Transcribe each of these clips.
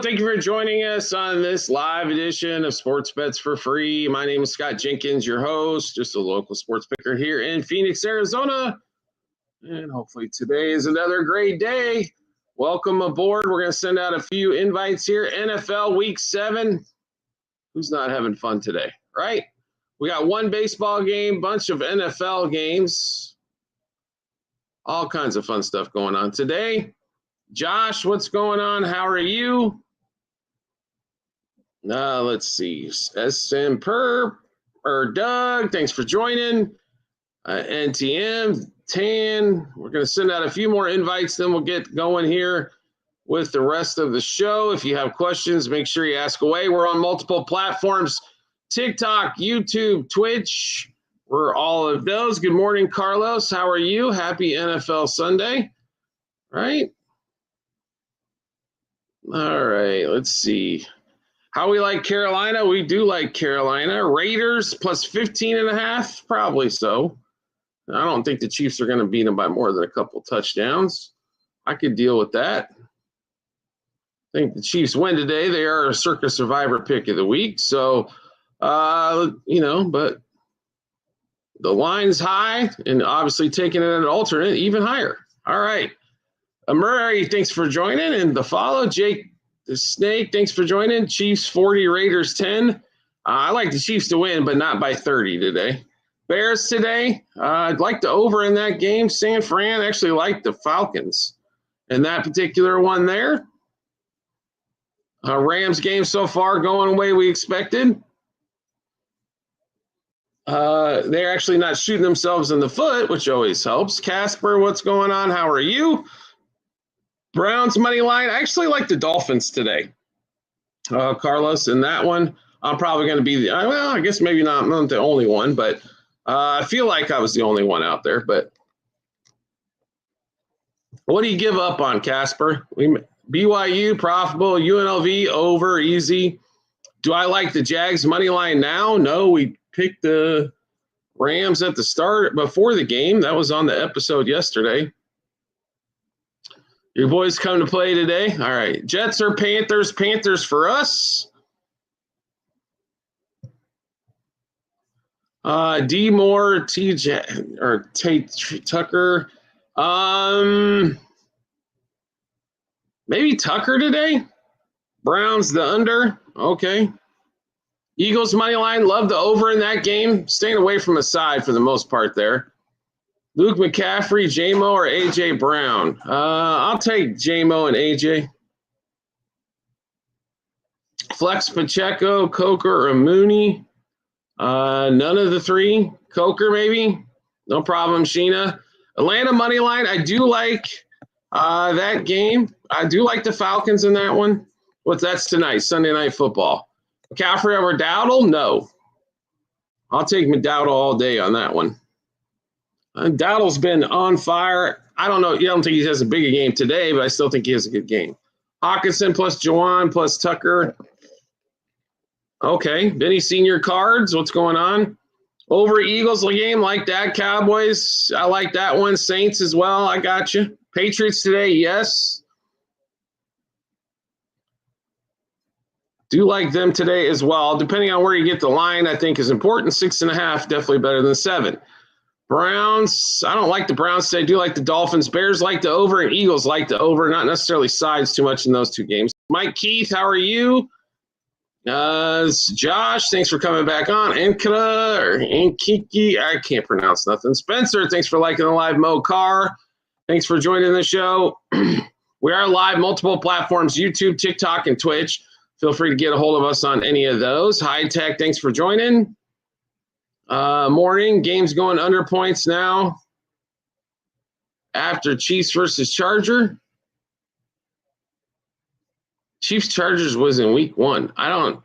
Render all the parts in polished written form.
Thank you for joining us on this live edition of Sports Bets for Free. My name is Scott Jenkins, your host, just a local sports picker here in Phoenix, Arizona. And hopefully today is another great day. Welcome aboard. We're going to send out a few invites here. NFL Week 7. Who's not having fun today, right? We got one baseball game, bunch of NFL games, all kinds of fun stuff going on today. Josh, what's going on? How are you? Let's see. SM Perp or Doug, thanks for joining. NTM, Tan. We're going to send out a few more invites, then we'll get going here with the rest of the show. If you have questions, make sure you ask away. We're on multiple platforms: TikTok, YouTube, Twitch. We're all of those. Good morning, Carlos. How are you? Happy NFL Sunday. Right? All right, let's see. How we like Carolina? We do like Carolina. Raiders plus 15.5, probably so. I don't think the Chiefs are going to beat them by more than a couple touchdowns. I could deal with that. I think the Chiefs win today. They are a Circa Survivor pick of the week. So, but the line's high, and obviously taking it at an alternate even higher. All right. Murray, thanks for joining. And the follow, Jake the Snake, thanks for joining. Chiefs 40, Raiders 10. I like the Chiefs to win, but not by 30 today. Bears today, I'd like the over in that game. San Fran actually liked the Falcons in that particular one there. Rams game so far going the way we expected. They're actually not shooting themselves in the foot, which always helps. Casper, what's going on? How are you? Browns money line. I actually like the Dolphins today. Carlos, in that one, I'm probably going to be I guess maybe not the only one, but I feel like I was the only one out there. But what do you give up on, Casper? BYU profitable, UNLV over easy. Do I like the Jags money line now? No, we picked the Rams at the start before the game. That was on the episode yesterday. Your boys come to play today. All right. Jets or Panthers? Panthers for us. D Moore, TJ or Tate Tucker. Maybe Tucker today. Browns the under. Okay. Eagles money line. Love the over in that game. Staying away from the side for the most part there. Luke McCaffrey, J-Mo, or A.J. Brown? I'll take J-Mo and A.J. Flex Pacheco, Coker, or Mooney? None of the three. Coker, maybe? No problem, Sheena. Atlanta money line. I do like that game. I do like the Falcons in that one. That's tonight, Sunday Night Football. McCaffrey over Dowdle? No. I'll take Dowdle all day on that one. Dowdle's been on fire. I don't know. I don't think he has a big game today, but I still think he has a good game. Hawkinson plus Jawan plus Tucker. Okay. Benny Senior cards. What's going on? Over Eagles game. Like that. Cowboys. I like that one. Saints as well. I got you. Patriots today. Yes. Do like them today as well. Depending on where you get the line, I think is important. 6.5, definitely better than 7. Browns, I don't like the Browns today. I do like the Dolphins. Bears like the over, and Eagles like the over. Not necessarily sides too much in those two games. Mike Keith, how are you? Josh, thanks for coming back on. Ankara or Ankiki, I can't pronounce nothing. Spencer, thanks for liking the live. Mo Carr, thanks for joining the show. We are live, multiple platforms, YouTube, TikTok, and Twitch. Feel free to get a hold of us on any of those. High Tech, thanks for joining. Morning, game's going under points now after Chiefs versus Charger. Chiefs Chargers was in week 1. I don't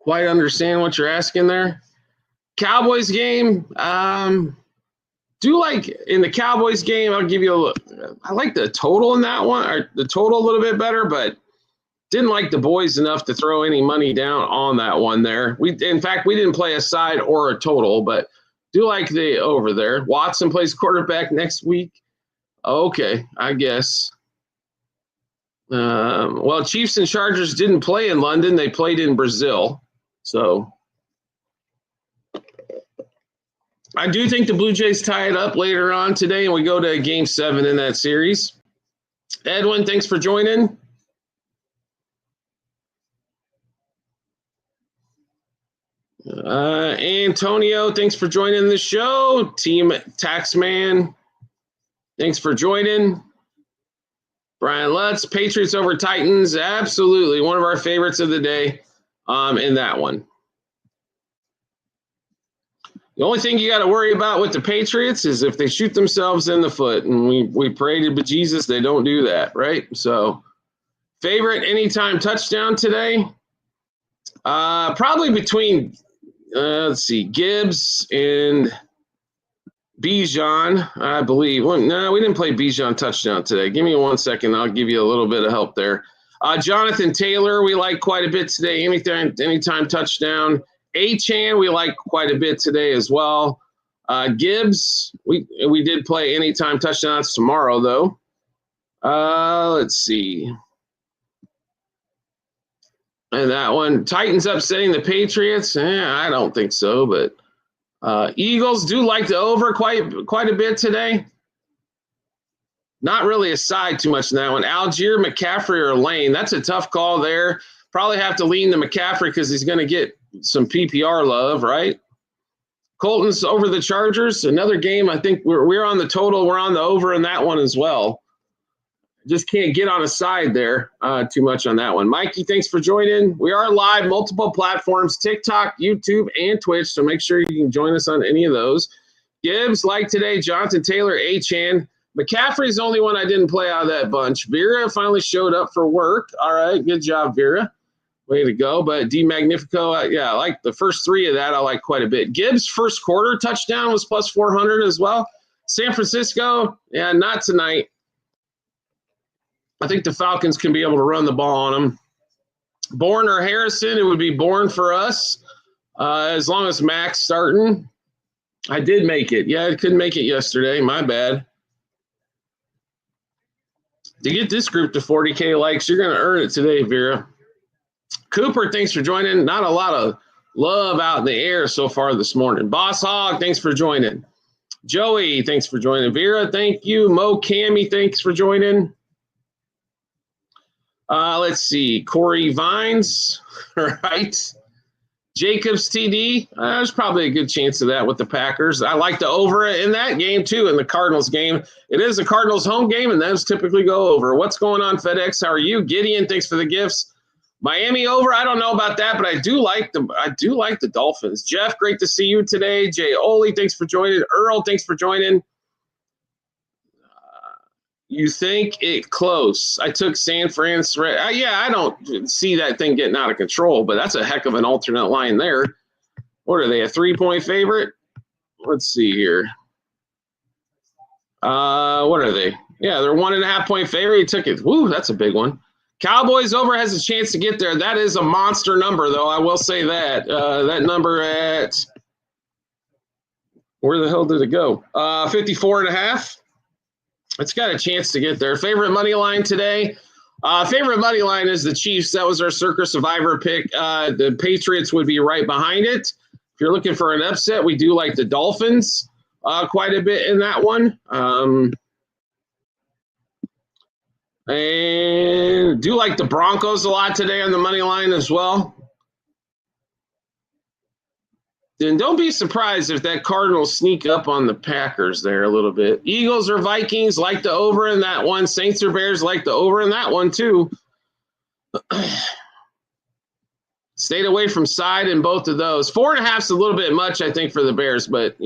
quite understand what you're asking there. Cowboys game, do like in the Cowboys game, I'll give you I like the total in that one, or the total a little bit better, but didn't like the boys enough to throw any money down on that one there. In fact, we didn't play a side or a total, but do like the over there. Watson plays quarterback next week. Okay, I guess. Well, Chiefs and Chargers didn't play in London. They played in Brazil. So I do think the Blue Jays tie it up later on today, and we go to Game 7 in that series. Edwin, thanks for joining. Antonio, thanks for joining the show. Team Taxman, thanks for joining. Brian Lutz, Patriots over Titans, absolutely one of our favorites of the day in that one. The only thing you got to worry about with the Patriots is if they shoot themselves in the foot, and we pray to Jesus they don't do that, right? So, favorite anytime touchdown today? Probably between, let's see, Gibbs and Bijan, I believe. Well, no, we didn't play Bijan touchdown today. Give me 1 second. I'll give you a little bit of help there. Jonathan Taylor, we like quite a bit today. Anytime touchdown. Achane, we like quite a bit today as well. Gibbs, we did play anytime touchdowns tomorrow, though. Let's see. And that one, Titans upsetting the Patriots. I don't think so, but Eagles do like the over quite a bit today. Not really a side too much in that one. Algier, McCaffrey, or Lane. That's a tough call there. Probably have to lean to McCaffrey because he's going to get some PPR love, right? Colton's over the Chargers. Another game, I think we're on the total. We're on the over in that one as well. Just can't get on a side there too much on that one. Mikey, thanks for joining. We are live, multiple platforms, TikTok, YouTube, and Twitch, so make sure you can join us on any of those. Gibbs, like today, Jonathan Taylor, Achane. McCaffrey's the only one I didn't play out of that bunch. Vera finally showed up for work. All right, good job, Vera. Way to go. But D Magnifico, I like the first three of that. I like quite a bit. Gibbs' first quarter touchdown was plus 400 as well. San Francisco, not tonight. I think the Falcons can be able to run the ball on them. Bourne or Harrison, it would be Bourne for us, as long as Mac's starting. I did make it. Yeah, I couldn't make it yesterday. My bad. To get this group to 40K likes, you're going to earn it today, Vera. Cooper, thanks for joining. Not a lot of love out in the air so far this morning. Boss Hog, thanks for joining. Joey, thanks for joining. Vera, thank you. Mo Cammy, thanks for joining. Let's see. Corey Vines, right? Jacobs TD. There's probably a good chance of that with the Packers. I like the over in that game, too, in the Cardinals game. It is a Cardinals home game, and those typically go over. What's going on, FedEx? How are you? Gideon, thanks for the gifts. Miami over. I don't know about that, but I do like the Dolphins. Jeff, great to see you today. Jay Oli, thanks for joining. Earl, thanks for joining. You think it close? I took San Fran. I don't see that thing getting out of control, but that's a heck of an alternate line there. What are they, a 3-point favorite? Let's see here. What are they? Yeah, they're 1.5-point favorite. He took it. Woo, that's a big one. Cowboys over has a chance to get there. That is a monster number, though. I will say that. That number at – where the hell did it go? 54.5. It's got a chance to get there. Favorite money line today? Favorite money line is the Chiefs. That was our Circa Survivor pick. The Patriots would be right behind it. If you're looking for an upset, we do like the Dolphins quite a bit in that one. And do like the Broncos a lot today on the money line as well. Then don't be surprised if that Cardinals sneak up on the Packers there a little bit. Eagles or Vikings like the over in that one. Saints or Bears like the over in that one too. Stayed away from side in both of those. 4.5 is a little bit much, I think, for the Bears, but,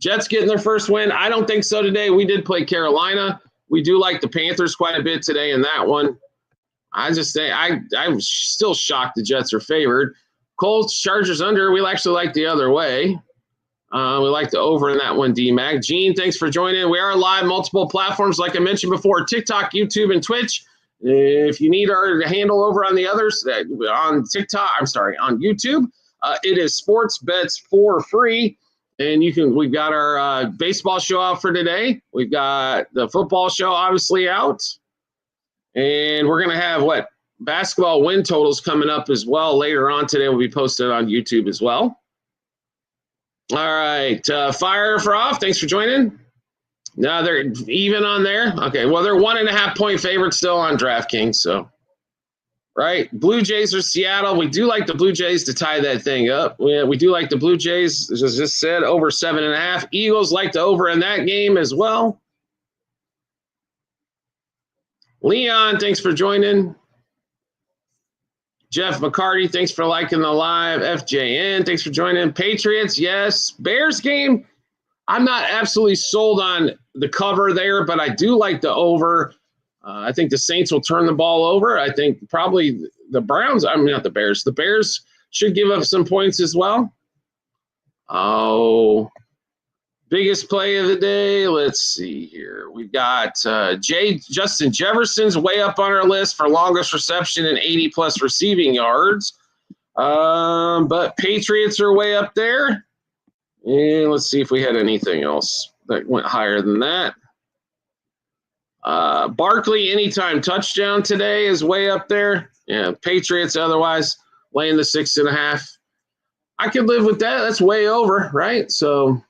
Jets getting their first win. I don't think so today. We did play Carolina. We do like the Panthers quite a bit today in that one. I just say I'm still shocked the Jets are favored. Colts, Chargers under. We actually like the other way. We like the over in that one, D-Mag. Gene, thanks for joining. We are live multiple platforms, like I mentioned before, TikTok, YouTube, and Twitch. If you need our handle over on the others, on YouTube, it is Sports Bets for Free. And we've got our baseball show out for today. We've got the football show obviously out. And we're going to have basketball win totals coming up as well later on today. Will be posted on YouTube as well. All right. Fire for off. Thanks for joining. No, they're even on there. Okay. Well, they're 1.5 point favorites still on DraftKings. So, right. Blue Jays or Seattle. We do like the Blue Jays to tie that thing up. We do like the Blue Jays, as I just said, over 7.5. Eagles like the over in that game as well. Leon, thanks for joining. Jeff McCarty, thanks for liking the live. FJN, thanks for joining. Patriots, yes. Bears game, I'm not absolutely sold on the cover there, but I do like the over. I think the Saints will turn the ball over. I think probably the Browns, not the Bears. The Bears should give up some points as well. Oh, biggest play of the day. Let's see here. We've got Justin Jefferson's way up on our list for longest reception and 80-plus receiving yards. But Patriots are way up there. And let's see if we had anything else that went higher than that. Barkley anytime touchdown today is way up there. Yeah, Patriots otherwise laying the 6.5. I could live with that. That's way over, right? So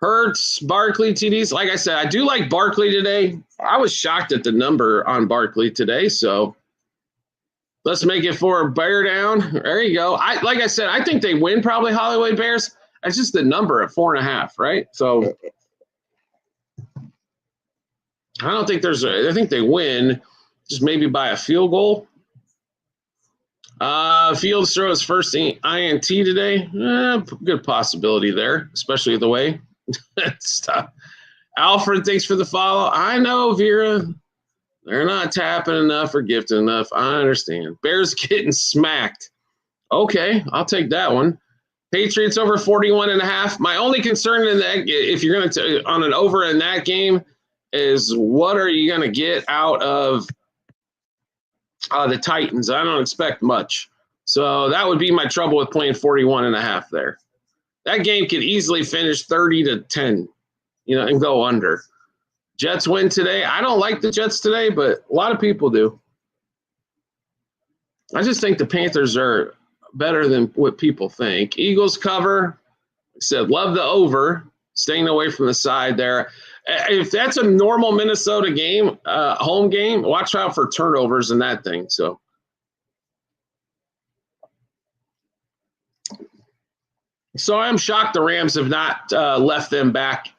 Hurts, Barkley, TDs. Like I said, I do like Barkley today. I was shocked at the number on Barkley today. So let's make it for a bear down. There you go. Like I said, I think they win probably Hollywood Bears. That's just the number at 4.5, right? So I don't think I think they win just maybe by a field goal. Fields throw his first INT today. Good possibility there, especially the way. That's tough. Alfred, thanks for the follow. I know, Vera. They're not tapping enough or gifting enough. I understand. Bears getting smacked. Okay, I'll take that one. Patriots over 41.5. My only concern in that, if you're going to on an over in that game, is what are you going to get out of the Titans? I don't expect much. So that would be my trouble with playing 41.5 there. That game could easily finish 30-10, and go under. Jets win today. I don't like the Jets today, but a lot of people do. I just think the Panthers are better than what people think. Eagles cover. I said, love the over. Staying away from the side there. If that's a normal Minnesota game, home game, watch out for turnovers in that thing. So I'm shocked the Rams have not left them back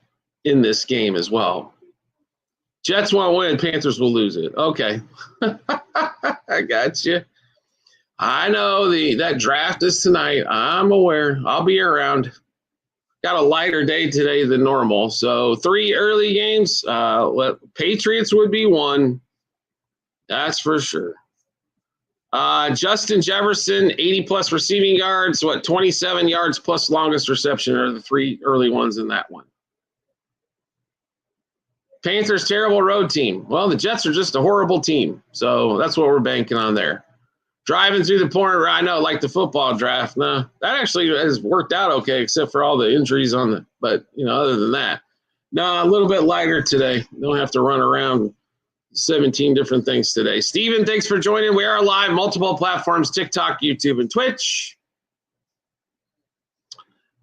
in this game as well. Jets won't win, Panthers will lose it. Okay. I got you. I know that draft is tonight. I'm aware. I'll be around. Got a lighter day today than normal. So 3 early games. Patriots would be 1. That's for sure. Justin Jefferson, 80-plus receiving yards. 27 yards plus longest reception are the 3 early ones in that one. Panthers, terrible road team. Well, the Jets are just a horrible team. So that's what we're banking on there. Driving through the point, I know, like the football draft. No, that actually has worked out okay, except for all the injuries but other than that. No, a little bit lighter today. Don't have to run around 17 different things today. Steven, thanks for joining. We are live, multiple platforms, TikTok, YouTube, and Twitch.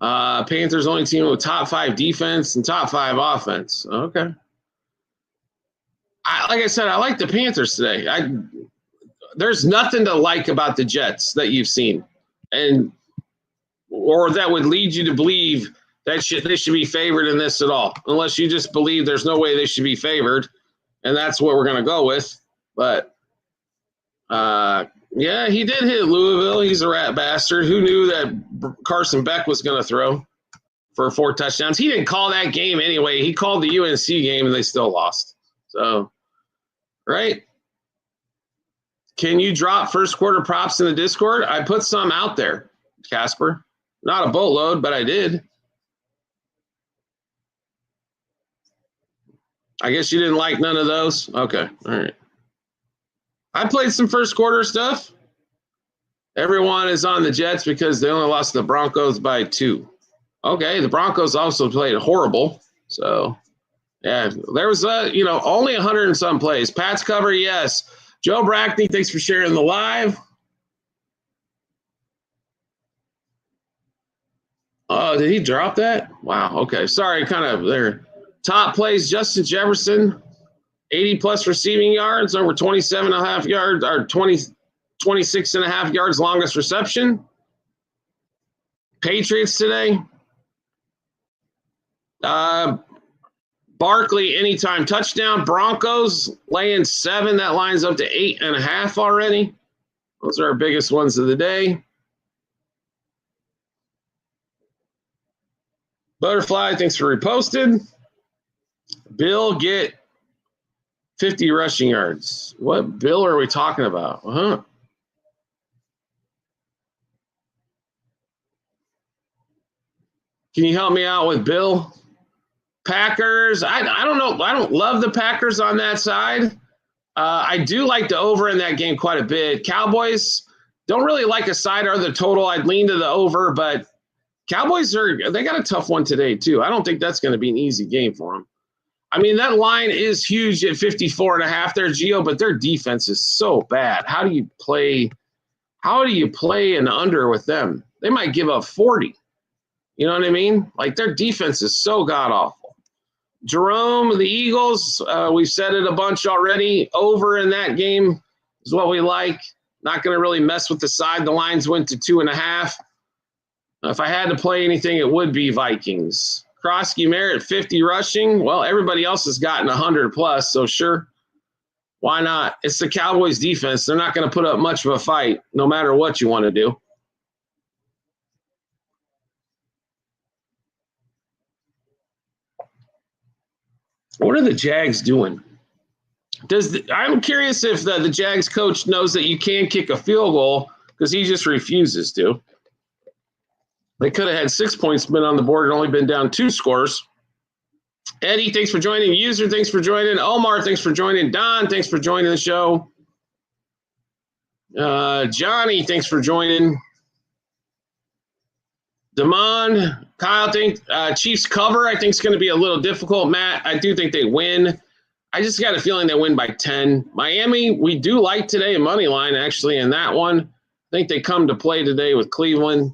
Panthers only team with top 5 defense and top 5 offense. Okay. Like I said, I like the Panthers today. There's nothing to like about the Jets that you've seen, or that would lead you to believe that they should be favored in this at all, unless you just believe there's no way they should be favored, and that's what we're going to go with. But, yeah, he did hit Louisville. He's a rat bastard. Who knew that Carson Beck was going to throw for 4 touchdowns? He didn't call that game anyway. He called the UNC game, and they still lost. So, right? Can you drop first quarter props in the Discord? I put some out there, Casper. Not a boatload, but I did. I guess you didn't like none of those? Okay, all right. I played some first quarter stuff. Everyone is on the Jets because they only lost the Broncos by 2. Okay, the Broncos also played horrible. So, Yeah, there was only 100 and some plays. Pat's cover, yes. Joe Brackney, thanks for sharing the live. Oh, did he drop that? Wow. Okay. Sorry, kind of there. Top plays, Justin Jefferson, 80 plus receiving yards, over 27 and a half yards, or 26 and a half yards longest reception. Patriots today. Barkley, anytime touchdown. Broncos laying 7. That lines up to 8.5 already. Those are our biggest ones of the day. Butterfly, thanks for reposted. Bill get 50 rushing yards. What Bill are we talking about? Can you help me out with Bill? Packers, I don't know. I don't love the Packers on that side. I do like the over in that game quite a bit. Cowboys, don't really like a side or the total. I'd lean to the over, but Cowboys they got a tough one today too. I don't think that's going to be an easy game for them. I mean, that line is huge at 54.5 there, Gio, but their defense is so bad. How do you play an under with them? They might give up 40. You know what I mean? Like, their defense is so god-awful. Jerome, the Eagles, we've said it a bunch already. Over in that game is what we like. Not going to really mess with the side. The lines went to 2.5. If I had to play anything, it would be Vikings. Krosky Merritt, 50 rushing. Well, everybody else has gotten 100 plus, so sure. Why not? It's the Cowboys defense. They're not going to put up much of a fight no matter what you want to do. What are the Jags doing? I'm curious if the Jags coach knows that you can kick a field goal because he just refuses to. They could have had 6 points been on the board and only been down 2 scores. Eddie, thanks for joining. User, thanks for joining. Omar, thanks for joining. Don, thanks for joining the show. Johnny, thanks for joining. Damon, Kyle, Chiefs cover, I think, is going to be a little difficult. Matt, I do think they win. I just got a feeling they win by 10. Miami, we do like today a money line, actually, in that one. I think they come to play today with Cleveland.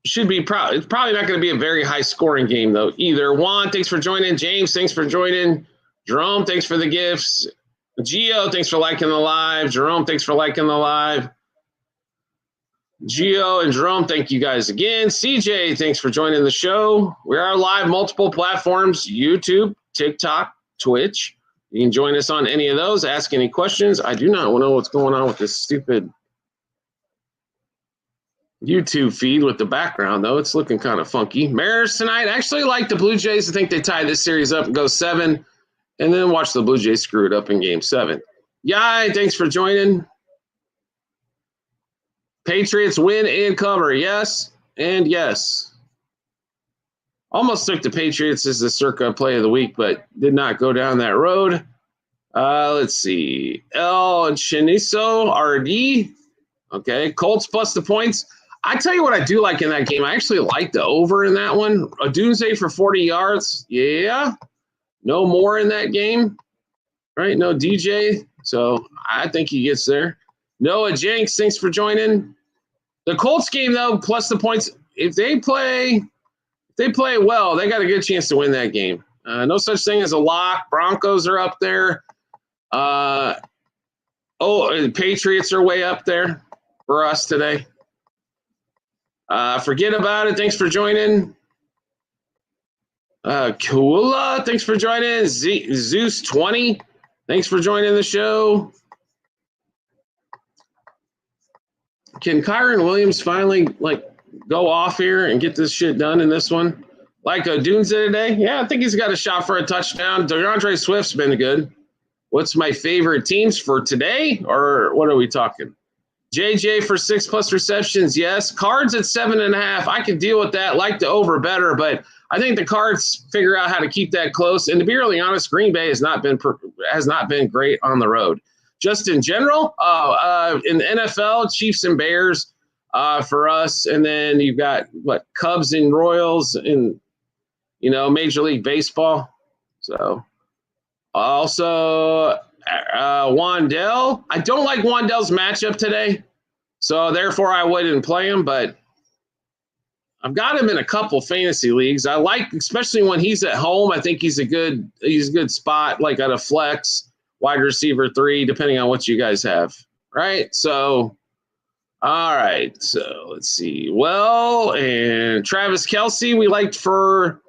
It's probably not going to be a very high-scoring game, though, either. Juan, thanks for joining. James, thanks for joining. Jerome, thanks for the gifts. Gio, thanks for liking the live. Jerome, thanks for liking the live. Gio and Jerome, thank you guys again. CJ, thanks for joining the show. We are live multiple platforms, YouTube, TikTok, Twitch. You can join us on any of those. Ask any questions. I do not know what's going on with this stupid YouTube feed with the background, though. It's looking kind of funky. Mariners tonight. Actually like the Blue Jays. I think they tie this series up and go 7, and then watch the Blue Jays screw it up in Game 7. Yai, thanks for joining. Patriots win and cover. Yes and yes. Almost took the Patriots as the circa play of the week, but did not go down that road. Let's see. El Chiniso RD. Okay. Colts plus the points. I tell you what I do like in that game. I actually like the over in that one. A Doomsday for 40 yards. Yeah. No more in that game. Right? No DJ. So I think he gets there. Noah Jenks, thanks for joining. The Colts game, though, plus the points, if they play well, they got a good chance to win that game. No such thing as a lock. Broncos are up there. The Patriots are way up there for us today. Forget about it. Thanks for joining. Kula, thanks for joining. Zeus 20, thanks for joining the show. Can Kyron Williams finally go off here and get this shit done in this one? Like Doomsday today? Yeah, I think he's got a shot for a touchdown. DeAndre Swift's been good. What's my favorite teams for today? Or what are we talking? JJ for 6+ receptions, yes. Cards at 7.5. I can deal with that. Like the over better, but I think the Cards figure out how to keep that close. And to be really honest, Green Bay has not been great on the road. Just in general, in the NFL, Chiefs and Bears for us, and then you've got Cubs and Royals, and Major League Baseball. So also Wandell. I don't like Wandell's matchup today, so therefore I wouldn't play him, but I've got him in a couple fantasy leagues. I like, especially when he's at home, I think he's a good spot, like at a flex, wide receiver 3, depending on what you guys have, right? So, all right. So let's see. Well, and Travis Kelce, we liked for,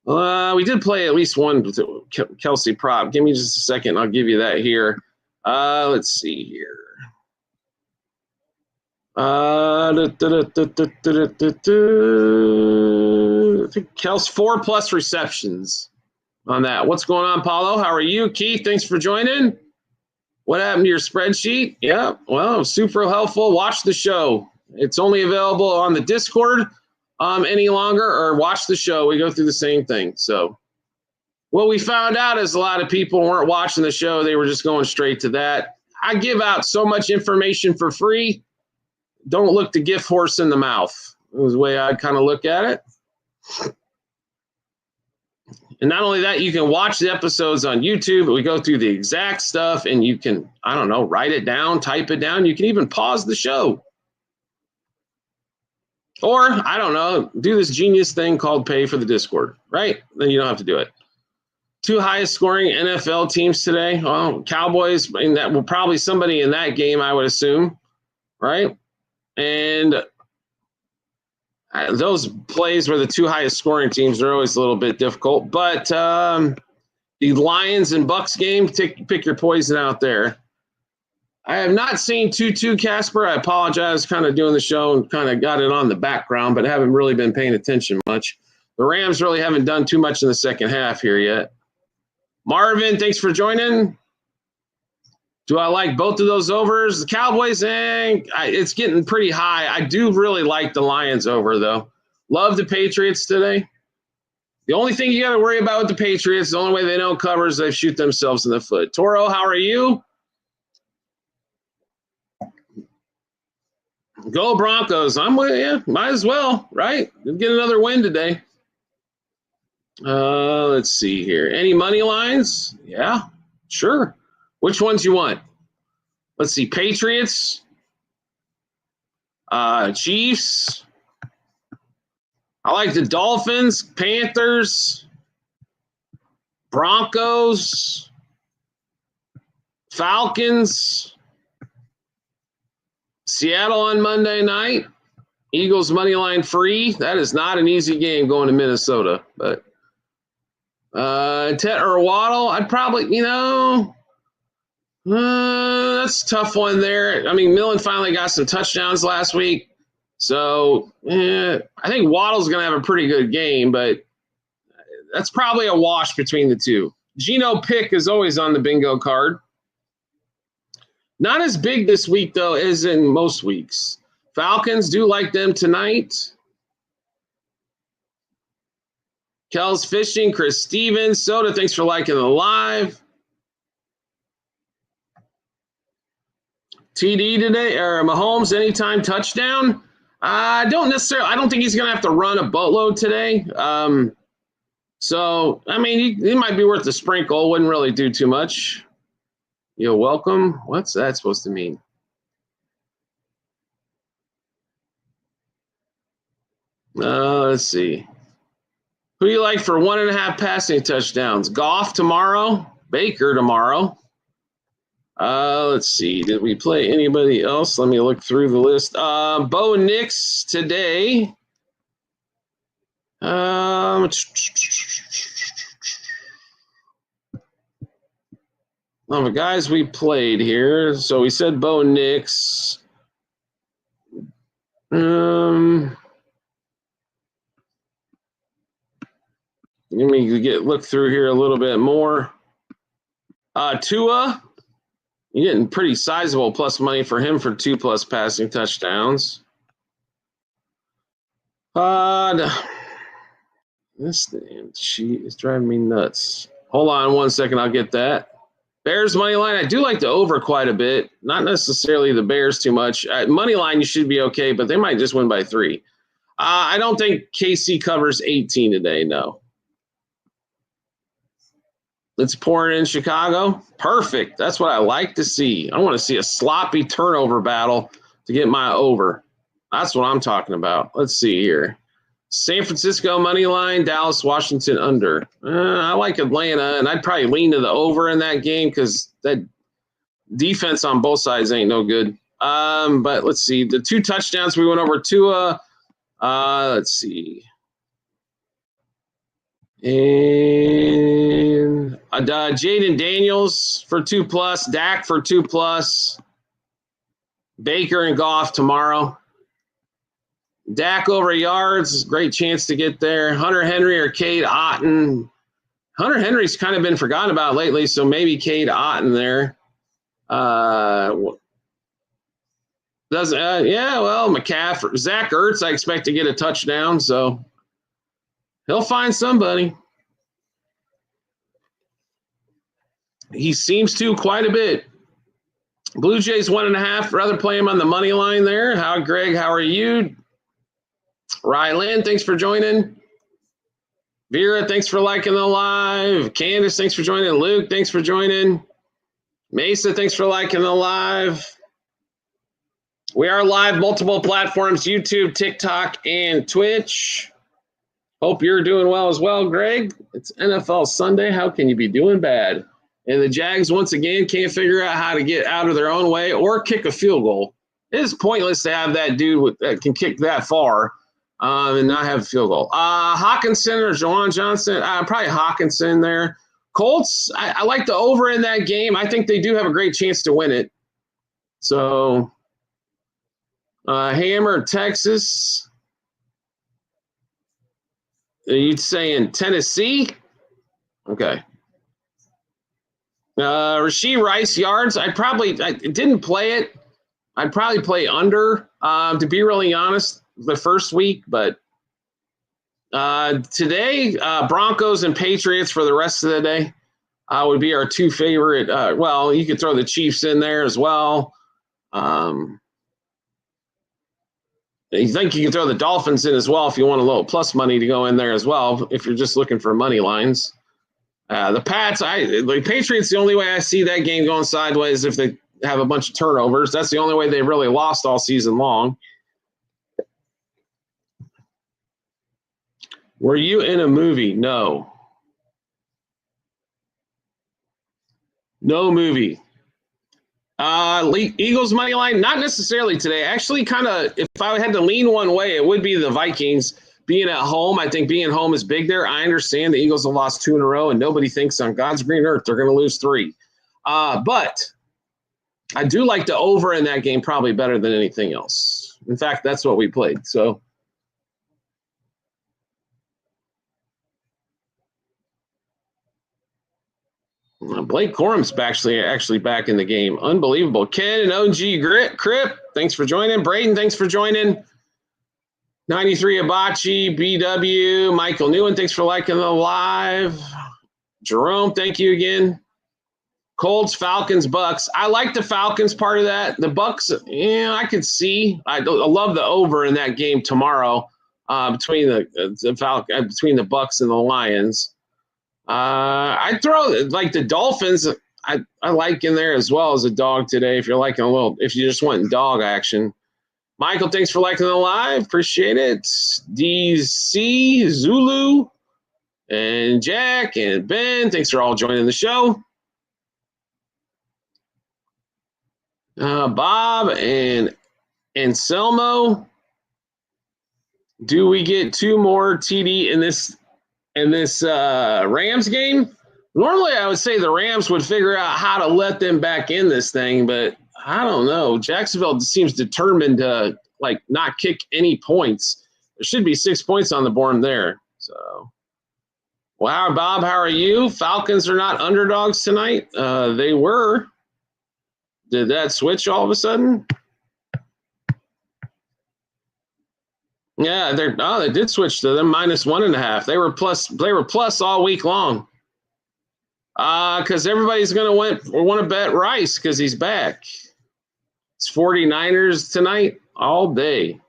we did play at least one Kelce prop. Give me just a second. I'll give you that here. Let's see here. I think Kels 4+ receptions on that. What's going on, Paulo? How are you? Keith, thanks for joining. What happened to your spreadsheet? Yeah, well, super helpful. Watch the show. It's only available on the Discord any longer, or watch the show. We go through the same thing. So what we found out is a lot of people weren't watching the show. They were just going straight to that. I give out so much information for free. Don't look the gift horse in the mouth. It was the way I kind of look at it. And not only that, you can watch the episodes on YouTube, but we go through the exact stuff, and you can, I don't know, write it down, type it down. You can even pause the show. Or, I don't know, do this genius thing called pay for the Discord, right? Then you don't have to do it. 2 highest scoring NFL teams today. Well, Cowboys, and that will probably somebody in that game, I would assume, right? And those plays where the 2 highest scoring teams are always a little bit difficult. But the Lions and Bucks game, pick your poison out there. I have not seen 2-2, Casper. I apologize, kind of doing the show and kind of got it on the background, but haven't really been paying attention much. The Rams really haven't done too much in the second half here yet. Marvin, thanks for joining. Do I like both of those overs? The Cowboys, it's getting pretty high. I do really like the Lions over, though. Love the Patriots today. The only thing you got to worry about with the Patriots, the only way they don't cover is they shoot themselves in the foot. Toro, how are you? Go Broncos. I'm with you. Might as well, right? Get another win today. Let's see here. Any money lines? Yeah, sure. Which ones you want? Let's see. Patriots, Chiefs. I like the Dolphins, Panthers, Broncos, Falcons, Seattle on Monday night. Eagles money line free. That is not an easy game going to Minnesota, but Tet or Waddle, I'd probably, that's a tough one there. I mean, Millen finally got some touchdowns last week. So, I think Waddle's going to have a pretty good game, but that's probably a wash between the two. Geno pick is always on the bingo card. Not as big this week, though, as in most weeks. Falcons, do like them tonight. Kel's Fishing, Chris Stevens. Soda, thanks for liking the live. TD today, or Mahomes, anytime touchdown? I don't think he's going to have to run a boatload today. So, I mean, he might be worth a sprinkle. Wouldn't really do too much. You're welcome. What's that supposed to mean? Let's see. Who do you like for 1.5 passing touchdowns? Goff tomorrow, Baker tomorrow. Let's see. Did we play anybody else? Let me look through the list. Bo Nix today. The guys we played here. So we said Bo Nix. Let me look through here a little bit more. Tua, you're getting pretty sizable plus money for him for 2+ passing touchdowns. This damn sheet is driving me nuts. Hold on 1 second, I'll get that. Bears money line, I do like the over quite a bit. Not necessarily the Bears too much. Money line, you should be okay, but they might just win by 3. I don't think KC covers 18 today, no. It's pouring in Chicago. Perfect. That's what I like to see. I want to see a sloppy turnover battle to get my over. That's what I'm talking about. Let's see here. San Francisco money line, Dallas, Washington under. I like Atlanta, and I'd probably lean to the over in that game because that defense on both sides ain't no good. But let's see. The 2 touchdowns we went over Tua. Let's see. And Jaden Daniels for 2+, Dak for 2+, Baker and Goff tomorrow. Dak over yards, great chance to get there. Hunter Henry or Cade Otton. Hunter Henry's kind of been forgotten about lately, so maybe Cade Otton there. McCaffrey. Zach Ertz, I expect to get a touchdown, so he'll find somebody. He seems to quite a bit. Blue Jays 1.5. Rather play him on the money line there. Greg, how are you? Rylan, thanks for joining. Vera, thanks for liking the live. Candace, thanks for joining. Luke, thanks for joining. Mesa, thanks for liking the live. We are live, multiple platforms, YouTube, TikTok, and Twitch. Hope you're doing well as well, Greg. It's NFL Sunday. How can you be doing bad? And the Jags, once again, can't figure out how to get out of their own way or kick a field goal. It is pointless to have that dude that can kick that far and not have a field goal. Hawkinson or Juwan Johnson, probably Hawkinson there. Colts, I like the over in that game. I think they do have a great chance to win it. So, Hammer, Texas. Are you saying Tennessee? Okay. Rashee Rice yards. I didn't play it. I'd probably play under, to be really honest, the first week. But today, Broncos and Patriots for the rest of the day would be our 2 favorite. You could throw the Chiefs in there as well. You think you can throw the Dolphins in as well if you want a little plus money to go in there as well, if you're just looking for money lines. The Pats, the Patriots, the only way I see that game going sideways if they have a bunch of turnovers. That's the only way they really lost all season long. Were you in a movie? No. No movie. Eagles money line, not necessarily today. Actually, kind of, if I had to lean one way, it would be the Vikings. Being at home, I think being home is big there. I understand the Eagles have lost 2 in a row, and nobody thinks on God's green earth they're going to lose 3. But I do like the over in that game probably better than anything else. In fact, that's what we played. So, Blake Corum's actually back in the game. Unbelievable. Ken and OG Crip, thanks for joining. Braden, thanks for joining. 93 Abachi, BW, Michael Newen, thanks for liking the live. Jerome, thank you again. Colts, Falcons, Bucks. I like the Falcons part of that. The Bucks, I could see. I love the over in that game tomorrow between the Bucks and the Lions. I'd throw like the Dolphins. I like in there as well as a dog today. If you're if you just want dog action. Michael, thanks for liking the live. Appreciate it. DC, Zulu, and Jack, and Ben, thanks for all joining the show. Bob and Anselmo, do we get 2 more TD in this Rams game? Normally, I would say the Rams would figure out how to let them back in this thing, but I don't know. Jacksonville seems determined to not kick any points. There should be 6 points on the board there. So, wow, Bob, how are you? Falcons are not underdogs tonight. They were. Did that switch all of a sudden? Yeah, they did switch to them -1.5. They were plus all week long. Because everybody's gonna want to bet Rice because he's back. It's 49ers tonight all day.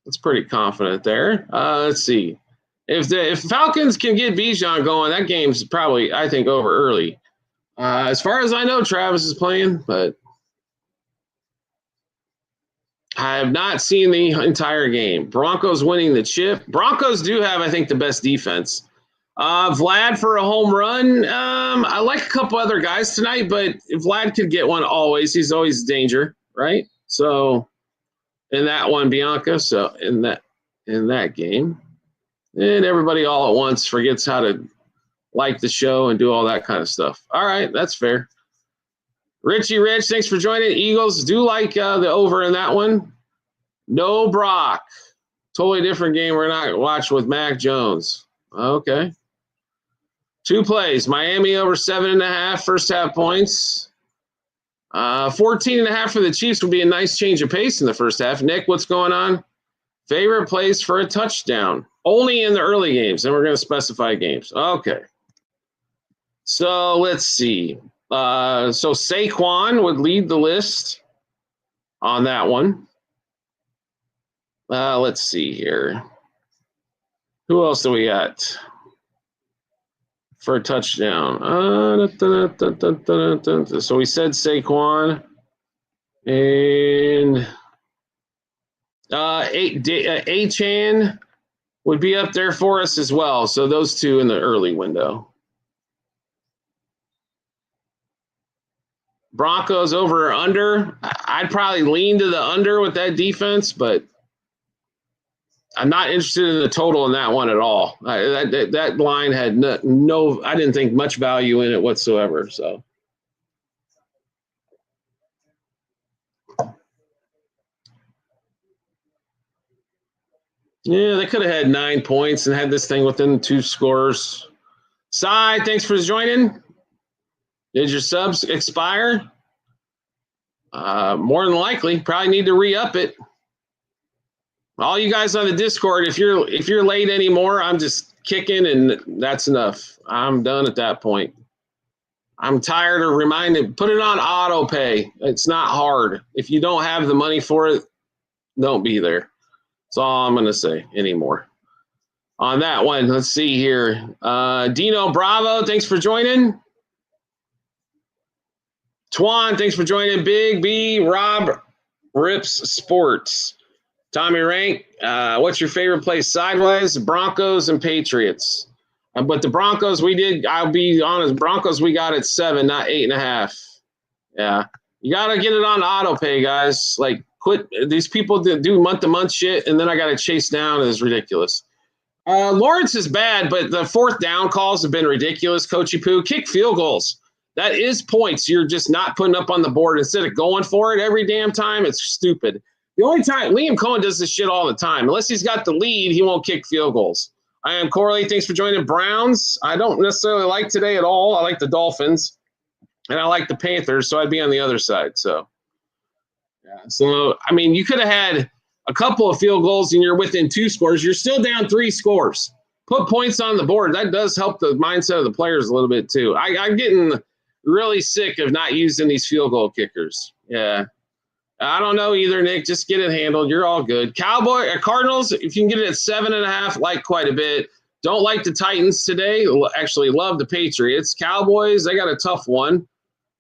That's pretty confident there. Let's see. If Falcons can get Bijan going, that game's probably, I think, over early. As far as I know, Travis is playing, but I have not seen the entire game. Broncos winning the chip. Broncos do have, I think, the best defense. Vlad for a home run. I like a couple other guys tonight, but if Vlad could get one always, he's always danger, right? So in that one, Bianca. So in that game. And everybody all at once forgets how to like the show and do all that kind of stuff. All right, that's fair. Richie Rich, thanks for joining. Eagles do like the over in that one. No Brock. Totally different game we're not watching with Mac Jones. Okay. 2 plays. Miami over 7.5 first half points. 14.5 for the Chiefs would be a nice change of pace in the first half. Nick, what's going on? Favorite plays for a touchdown. Only in the early games, and we're going to specify games. Okay. So let's see. So Saquon would lead the list on that one. Let's see here. Who else do we got for a touchdown? So we said Saquon. And Achane would be up there for us as well. So those two in the early window. Broncos over or under. I'd probably lean to the under with that defense, but I'm not interested in the total in that one at all. That line had no, I didn't think much value in it whatsoever. So. Yeah, they could have had 9 points and had this thing within 2 scores. Cy, thanks for joining. Did your subs expire? More than likely. Probably need to re-up it. All you guys on the Discord, if you're late anymore, I'm just kicking and that's enough. I'm done at that point. I'm tired of reminding. Put it on auto pay. It's not hard. If you don't have the money for it, don't be there. That's all I'm going to say anymore. On that one, let's see here. Dino Bravo, thanks for joining. Twan, thanks for joining. Big B, Rob Rips Sports. Tommy Rank, what's your favorite place? Sideways, Broncos and Patriots. But the Broncos, I'll be honest, Broncos we got at 7, not 8.5. Yeah. You got to get it on auto pay, guys. Like, quit. These people that do month-to-month shit, and then I got to chase down is ridiculous. Lawrence is bad, but the 4th down calls have been ridiculous. Coachy Poo, kick field goals. That is points you're just not putting up on the board instead of going for it every damn time. It's stupid. The only time Liam Cohen does this shit all the time. Unless he's got the lead, he won't kick field goals. I am Corley. Thanks for joining. Browns. I don't necessarily like today at all. I like the Dolphins, and I like the Panthers, so I'd be on the other side. So, yeah. So, I mean, you could have had a couple of field goals and you're within 2 scores. You're still down 3 scores. Put points on the board. That does help the mindset of the players a little bit too. I'm getting really sick of not using these field goal kickers. Yeah. I don't know either, Nick. Just get it handled. You're all good. Cardinals, if you can get it at 7.5, like quite a bit. Don't like the Titans today. Actually, love the Patriots. Cowboys, they got a tough one.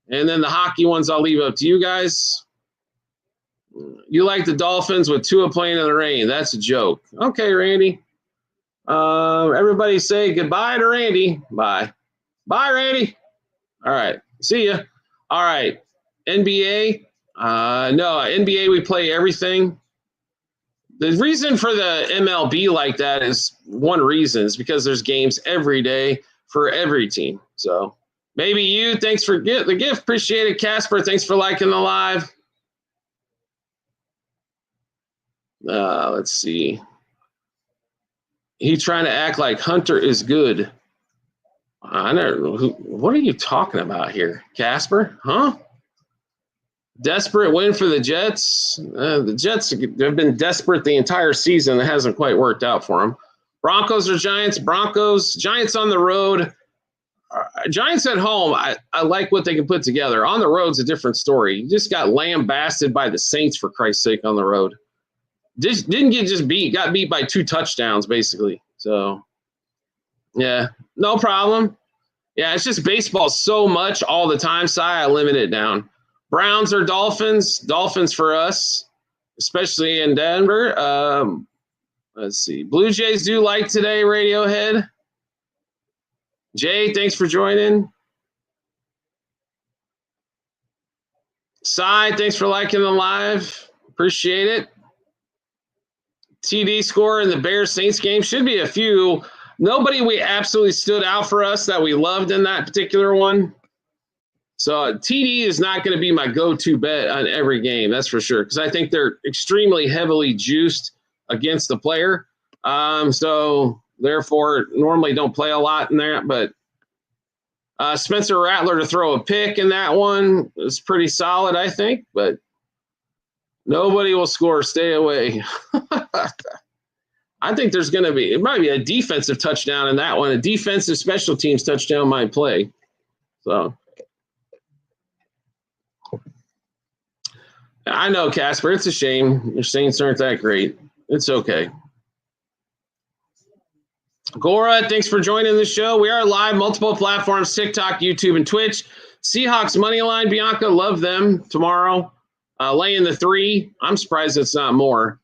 And then the hockey ones, I'll leave up to you guys. You like the Dolphins with Tua playing in the rain. That's a joke. Okay, Randy. Everybody say goodbye to Randy. Bye. Bye, Randy. All right. See ya. All right. NBA. No, NBA, we play everything. The reason for the MLB like that is one reason is because there's games every day for every team. So maybe you, thanks for the gift. Appreciate it. Casper, thanks for liking the live. Let's see. He's trying to act like Hunter is good. I never. What are you talking about here, Casper? Huh? Desperate win for the Jets. The Jets have been desperate the entire season. It hasn't quite worked out for them. Broncos or Giants? Broncos. Giants on the road. Giants at home, I like what they can put together. On the road's a different story. You just got lambasted by the Saints, for Christ's sake, on the road. Got beat by 2 touchdowns, basically. So, Yeah, no problem. Yeah, it's just baseball so much all the time, Cy. I limit it down. Browns or Dolphins? Dolphins for us, especially in Denver. Let's see. Blue Jays do like today, Radiohead. Jay, thanks for joining. Cy, thanks for liking the live. Appreciate it. TD score in the Bears Saints game should be a few. Nobody we absolutely stood out for us that we loved in that particular one. So TD is not going to be my go-to bet on every game, that's for sure, because I think they're extremely heavily juiced against the player. So therefore, normally don't play a lot in there. But Spencer Rattler to throw a pick in that one is pretty solid, I think. But nobody will score. Stay away. I think there's going to be – it might be a defensive touchdown in that one. A defensive special teams touchdown might play. So – I know, Casper. It's a shame. Your Saints aren't that great. It's okay. Gora, thanks for joining the show. We are live, multiple platforms, TikTok, YouTube, and Twitch. Seahawks money line, Bianca, love them tomorrow. Laying the 3. I'm surprised it's not more.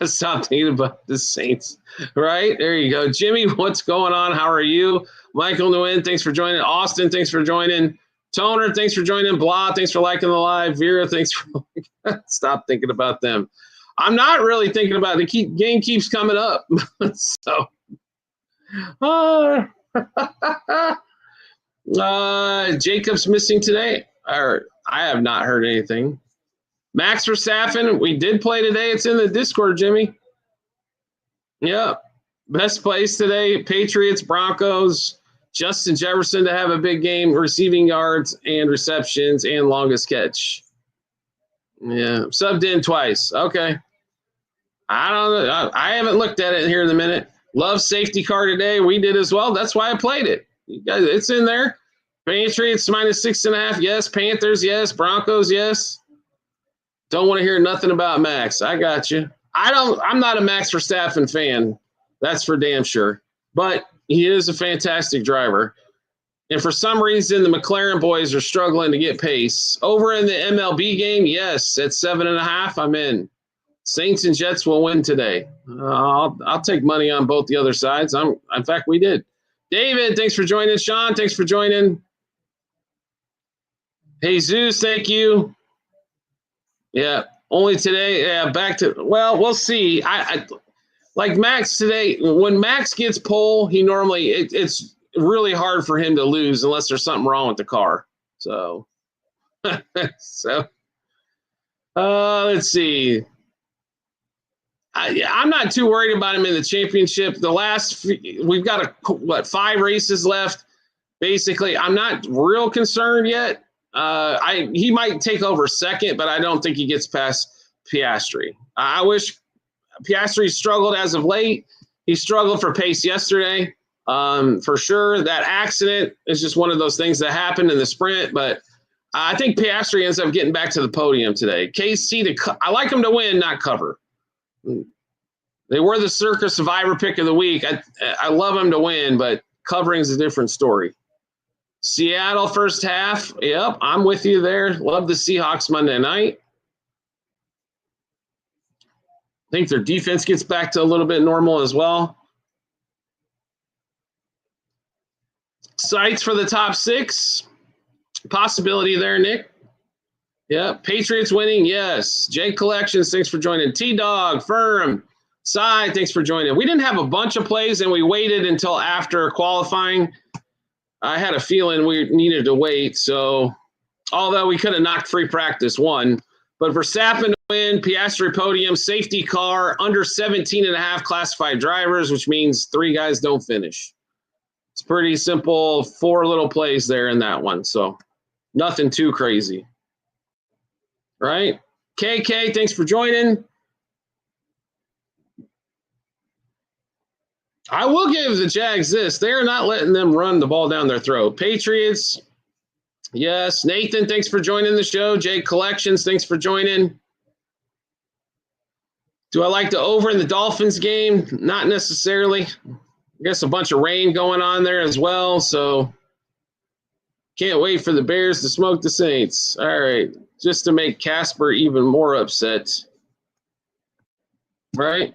Stop thinking about the Saints. Right? There you go. Jimmy, what's going on? How are you? Michael Nguyen, thanks for joining. Austin, thanks for joining. Toner, thanks for joining. Blah, thanks for liking the live. Vera, thanks for stop thinking about them. I'm not really thinking about it. The game keeps coming up. So, Jacob's missing today. I have not heard anything. Max Verstappen, we did play today. It's in the Discord, Jimmy. Yeah. Best plays today, Patriots, Broncos. Justin Jefferson to have a big game, receiving yards and receptions and longest catch. Yeah, subbed in twice. Okay. I don't know. I haven't looked at it here in a minute. Love safety car today. We did as well. That's why I played it. You guys, it's in there. Patriots -6.5. Yes. Panthers. Yes. Broncos. Yes. Don't want to hear nothing about Max. I got you. I'm not a Max Verstappen fan. That's for damn sure. But he is a fantastic driver. And for some reason, the McLaren boys are struggling to get pace. Over in the MLB game, yes, at 7.5, I'm in. Saints and Jets will win today. I'll take money on both the other sides. In fact, we did. David, thanks for joining. Sean, thanks for joining. Jesus, thank you. Yeah, only today. Yeah, back to – well, we'll see. I like Max today, when Max gets pole, he normally it's really hard for him to lose unless there's something wrong with the car. So, let's see. I'm not too worried about him in the championship. We've got 5 races left. Basically, I'm not real concerned yet. He might take over second, but I don't think he gets past Piastri. I wish. Piastri struggled as of late. He struggled for pace yesterday, for sure. That accident is just one of those things that happened in the sprint, but I think Piastri ends up getting back to the podium today. KC, I like him to win, not cover. They were the Circa Survivor pick of the week. I love him to win, but covering is a different story. Seattle first half. Yep, I'm with you there. Love the Seahawks Monday night. I think their defense gets back to a little bit normal as well. Sights for the top 6. Possibility there, Nick. Yeah. Patriots winning. Yes. Jake Collections, thanks for joining. T-Dog, Firm, Cy, thanks for joining. We didn't have a bunch of plays, and we waited until after qualifying. I had a feeling we needed to wait. So, although we could have knocked free practice 1. But Verstappen to win, Piastri podium, safety car, under 17.5 classified drivers, which means 3 guys don't finish. It's pretty simple, 4 little plays there in that one. So nothing too crazy. Right? KK, thanks for joining. I will give the Jags this. They are not letting them run the ball down their throat. Patriots, yes. Nathan, thanks for joining the show. Jake Collections, thanks for joining. Do I like the over in the Dolphins game? Not necessarily. I guess a bunch of rain going on there as well, so can't wait for the Bears to smoke the Saints. All right, just to make Casper even more upset. Right?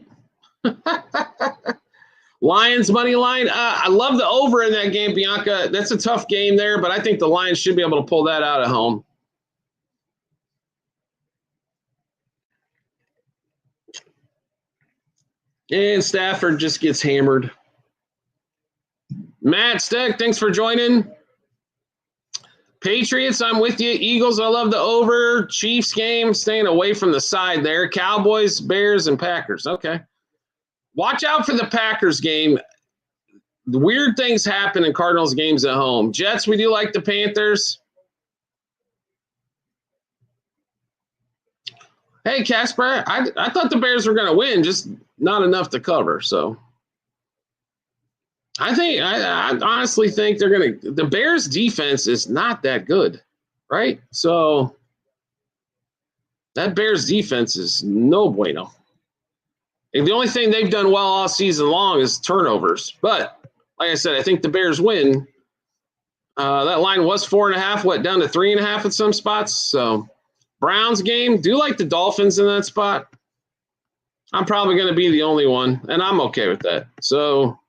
Lions money line. I love the over in that game, Bianca. That's a tough game there, but I think the Lions should be able to pull that out at home. And Stafford just gets hammered. Matt Steck, thanks for joining. Patriots, I'm with you. Eagles, I love the over. Chiefs game, staying away from the side there. Cowboys, Bears, and Packers. Okay. Watch out for the Packers game. The weird things happen in Cardinals games at home. Jets, we do like the Panthers. Hey, Casper, I thought the Bears were going to win, just not enough to cover. So I honestly think they're going to – the Bears' defense is not that good, right? So that Bears' defense is no bueno. And the only thing they've done well all season long is turnovers. But like I said, I think the Bears win. That line was 4.5, down to 3.5 at some spots. So Browns game, do like the Dolphins in that spot. I'm probably going to be the only one, and I'm okay with that. So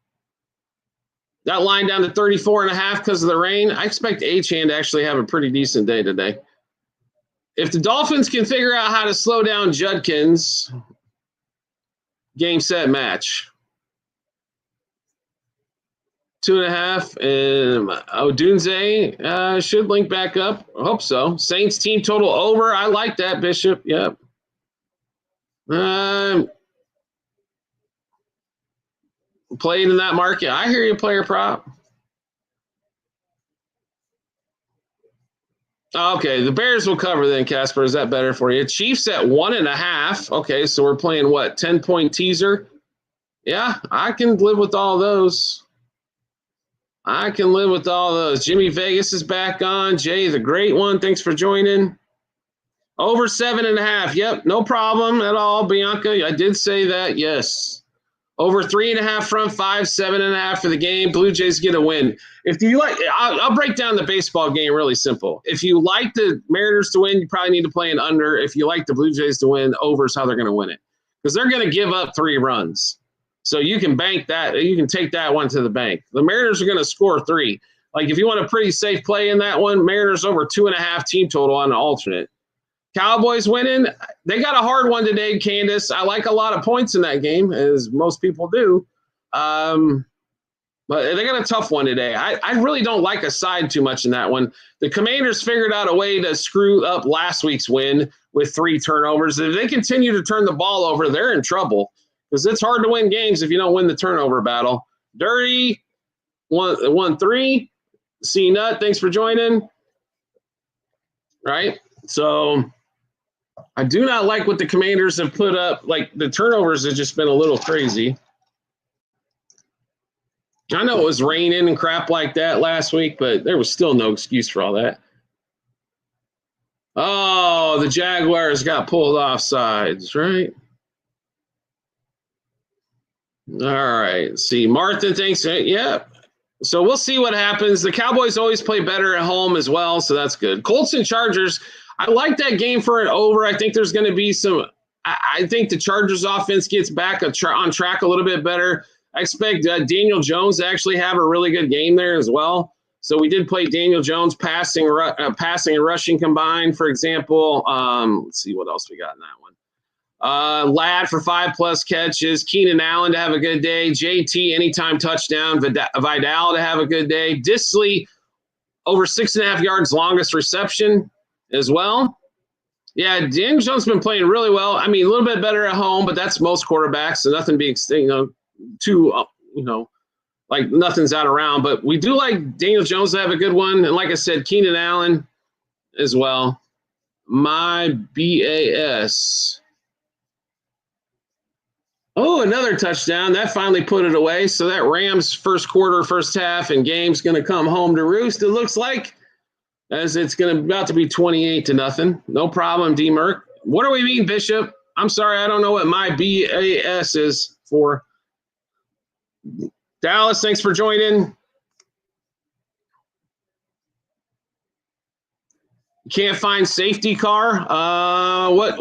that line down to 34.5 because of the rain. I expect Achane to actually have a pretty decent day today. If the Dolphins can figure out how to slow down Judkins, game, set, match. 2.5, and Odunze should link back up. I hope so. Saints team total over. I like that, Bishop. Yep. Playing in that market. I hear you, player prop. Okay, the Bears will cover then, Casper. Is that better for you? Chiefs at 1.5. Okay, so we're playing what, 10-point teaser? Yeah, I can live with all those. Jimmy Vegas is back on. Jay, the great one, thanks for joining. Over 7.5. Yep, no problem at all, Bianca. I did say that, yes. Over 3.5 front 5, 7.5 for the game. Blue Jays get a win. If you like, I'll break down the baseball game really simple. If you like the Mariners to win, you probably need to play an under. If you like the Blue Jays to win, over is how they're going to win it. Because they're going to give up 3 runs. So you can bank that. You can take that one to the bank. The Mariners are going to score 3. Like if you want a pretty safe play in that one, Mariners over 2.5 team total on an alternate. Cowboys winning. They got a hard one today, Candace. I like a lot of points in that game, as most people do. But they got a tough one today. I really don't like a side too much in that one. The Commanders figured out a way to screw up last week's win with 3 turnovers. If they continue to turn the ball over, they're in trouble because it's hard to win games if you don't win the turnover battle. Dirty, 1-3. C-Nut, thanks for joining. Right? So I do not like what the Commanders have put up. Like, the turnovers have just been a little crazy. I know it was raining and crap like that last week, but there was still no excuse for all that. Oh, the Jaguars got pulled off sides, right? All right. See, Martha thinks, yeah. So we'll see what happens. The Cowboys always play better at home as well, so that's good. Colts and Chargers, I like that game for an over. I think there's going to be some – I think the Chargers offense gets back on track a little bit better. I expect Daniel Jones to actually have a really good game there as well. So we did play Daniel Jones passing and rushing combined, for example. Let's see what else we got in that one. Ladd for 5+ catches. Keenan Allen to have a good day. JT anytime touchdown. Vidal to have a good day. Disley over 6.5 yards longest reception as well. Yeah, Daniel Jones has been playing really well. I mean, a little bit better at home, but that's most quarterbacks, so nothing being like nothing's out around. But we do like Daniel Jones to have a good one, and like I said, Keenan Allen as well. My BAS. Oh, another touchdown. That finally put it away. So that Rams first quarter, first half, and game's going to come home to roost, it looks like, as it's about to be 28-0. No problem, D. Merck. What do we mean, Bishop? I'm sorry, I don't know what my BAS is for. Dallas, thanks for joining. Can't find safety car. What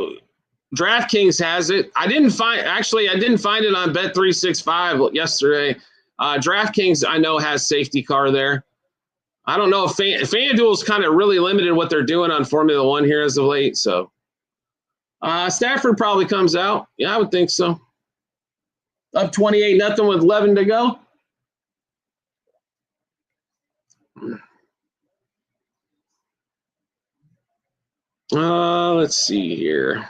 DraftKings has it. I didn't find it on Bet365 yesterday. DraftKings I know has safety car there. I don't know if FanDuel's kind of really limited what they're doing on Formula One here as of late. So Stafford probably comes out. Yeah, I would think so. Up 28-0 with 11 to go. Let's see here.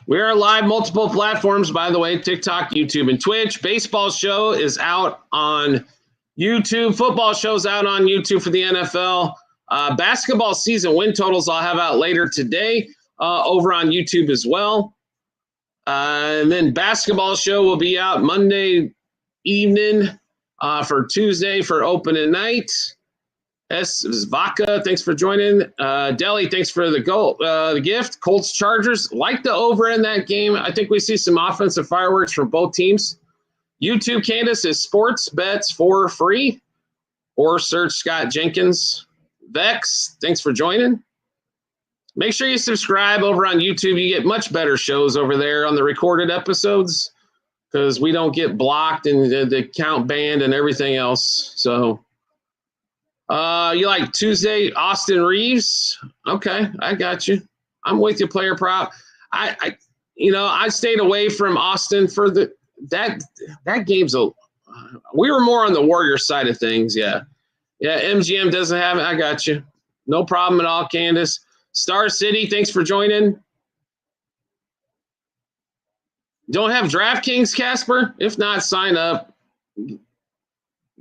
We are live multiple platforms, by the way, TikTok, YouTube, and Twitch. Baseball show is out on YouTube. Football show's out on YouTube for the NFL. Basketball season win totals I'll have out later today over on YouTube as well. And then basketball show will be out Monday evening for Tuesday for opening night. S. Vaca, thanks for joining. Deli, thanks for the gift. Colts Chargers, like the over in that game. I think we see some offensive fireworks from both teams. YouTube Candace is sports bets for free, or search Scott Jenkins. Vex, thanks for joining. Make sure you subscribe over on YouTube. You get much better shows over there on the recorded episodes because we don't get blocked and the account banned and everything else. So. You like Tuesday, Austin Reeves? Okay, I got you. I'm with you, player prop. I stayed away from Austin for that game's we were more on the Warriors side of things, yeah. Yeah, MGM doesn't have it. I got you. No problem at all, Candace. Star City, thanks for joining. Don't have DraftKings, Casper? If not, sign up.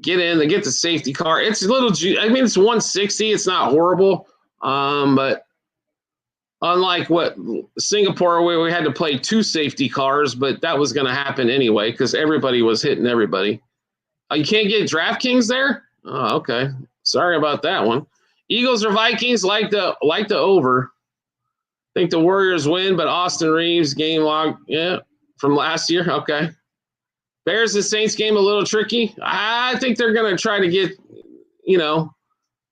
Get in, they get the safety car. It's a little, it's 160. It's not horrible. But unlike what Singapore, where we had to play 2 safety cars, but that was going to happen anyway because everybody was hitting everybody. You can't get DraftKings there? Oh, okay. Sorry about that one. Eagles or Vikings, like the over. I think the Warriors win, but Austin Reeves game log, yeah, from last year. Okay. Bears and Saints game a little tricky. I think they're going to try to get,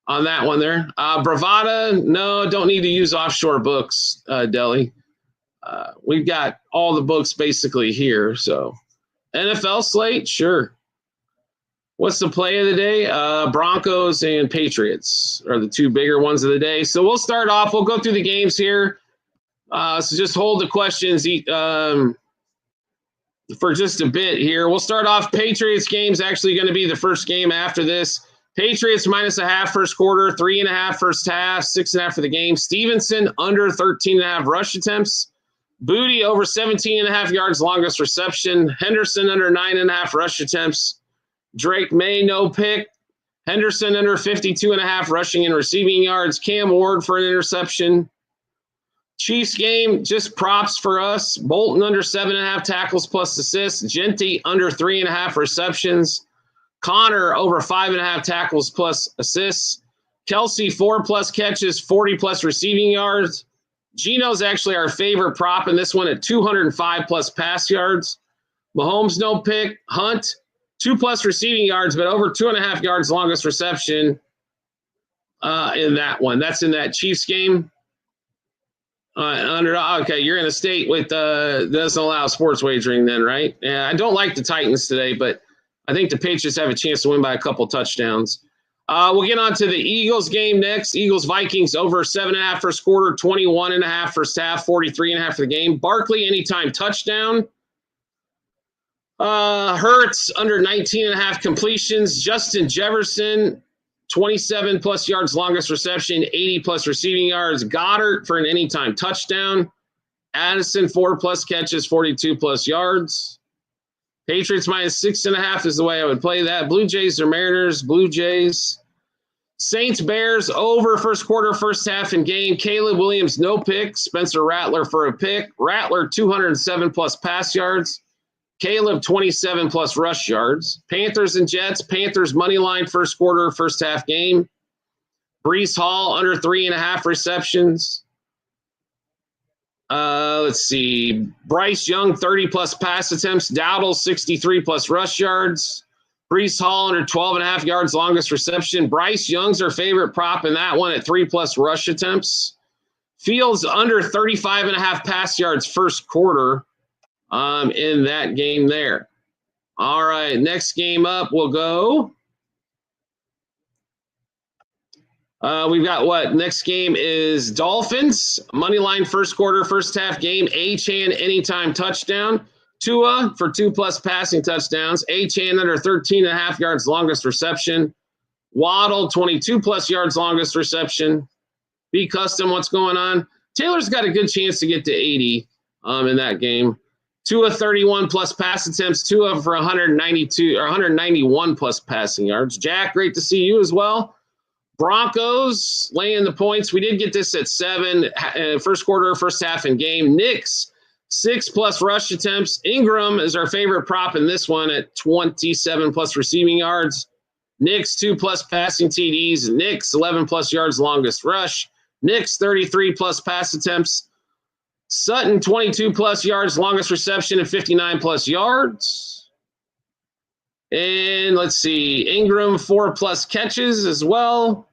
on that one there. Bravada, no, don't need to use offshore books, Deli. We've got all the books basically here. So NFL slate, sure. What's the play of the day? Broncos and Patriots are the 2 bigger ones of the day. So we'll start off. We'll go through the games here. So just hold the questions for just a bit here. We'll start off. Patriots game's actually going to be the first game after this. Patriots -0.5 first quarter, 3.5 first half, 6.5 for the game. Stevenson under 13.5 rush attempts. Booty over 17.5 yards longest reception. Henderson under 9.5 rush attempts. Drake May no pick. Henderson under 52.5 rushing and receiving yards. Cam Ward for an interception. Chiefs game, just props for us. Bolton under 7.5 tackles plus assists. Genty under 3.5 receptions. Connor over 5.5 tackles plus assists. Kelsey 4+ catches, 40+ receiving yards. Gino's actually our favorite prop in this one at 205+ pass yards. Mahomes no pick. Hunt 2+ receiving yards, but over 2.5 yards longest reception in that one. That's in that Chiefs game. Okay, you're in a state with doesn't allow sports wagering then, right? Yeah, I don't like the Titans today, but I think the Patriots have a chance to win by a couple touchdowns. We'll get on to the Eagles game next. Eagles-Vikings over 7.5 first quarter, 21.5 first half, 43.5 for the game. Barkley anytime touchdown. Hurts under 19.5 completions. Justin Jefferson 27+ yards longest reception, 80+ receiving yards. Goddard for an anytime touchdown. Addison 4+ catches, 42+ yards. Patriots -6.5 is the way I would play that. Blue Jays or Mariners. Blue Jays. Saints Bears over first quarter, first half in game. Caleb Williams no pick. Spencer Rattler for a pick. Rattler 207+ pass yards. Caleb 27+ rush yards. Panthers and Jets. Panthers money line first quarter, first half game. Breece Hall under 3.5 receptions. Let's see. Bryce Young, 30-plus pass attempts. Dowdle, 63-plus rush yards. Breece Hall, under 12.5 yards, longest reception. Bryce Young's our favorite prop in that one at 3-plus rush attempts. Fields, under 35.5 pass yards first quarter in that game there. All right, next game up, we'll go. We've got what? Next game is Dolphins. Moneyline first quarter, first half game. Achane anytime touchdown. Tua for 2+ passing touchdowns. Achane under 13.5 yards, longest reception. Waddle, 22+ yards, longest reception. B Custom, what's going on? Taylor's got a good chance to get to 80 in that game. Tua 31+ pass attempts. Tua for 192 or 191+ passing yards. Jack, great to see you as well. Broncos laying the points. We did get this at 7, first quarter, first half in game. Knicks, 6+ rush attempts. Ingram is our favorite prop in this one at 27+ receiving yards. Knicks, 2+ passing TDs. Knicks, 11+ yards, longest rush. Knicks, 33+ pass attempts. Sutton, 22+ yards, longest reception, and 59+ yards. And let's see, Ingram, 4+ catches as well.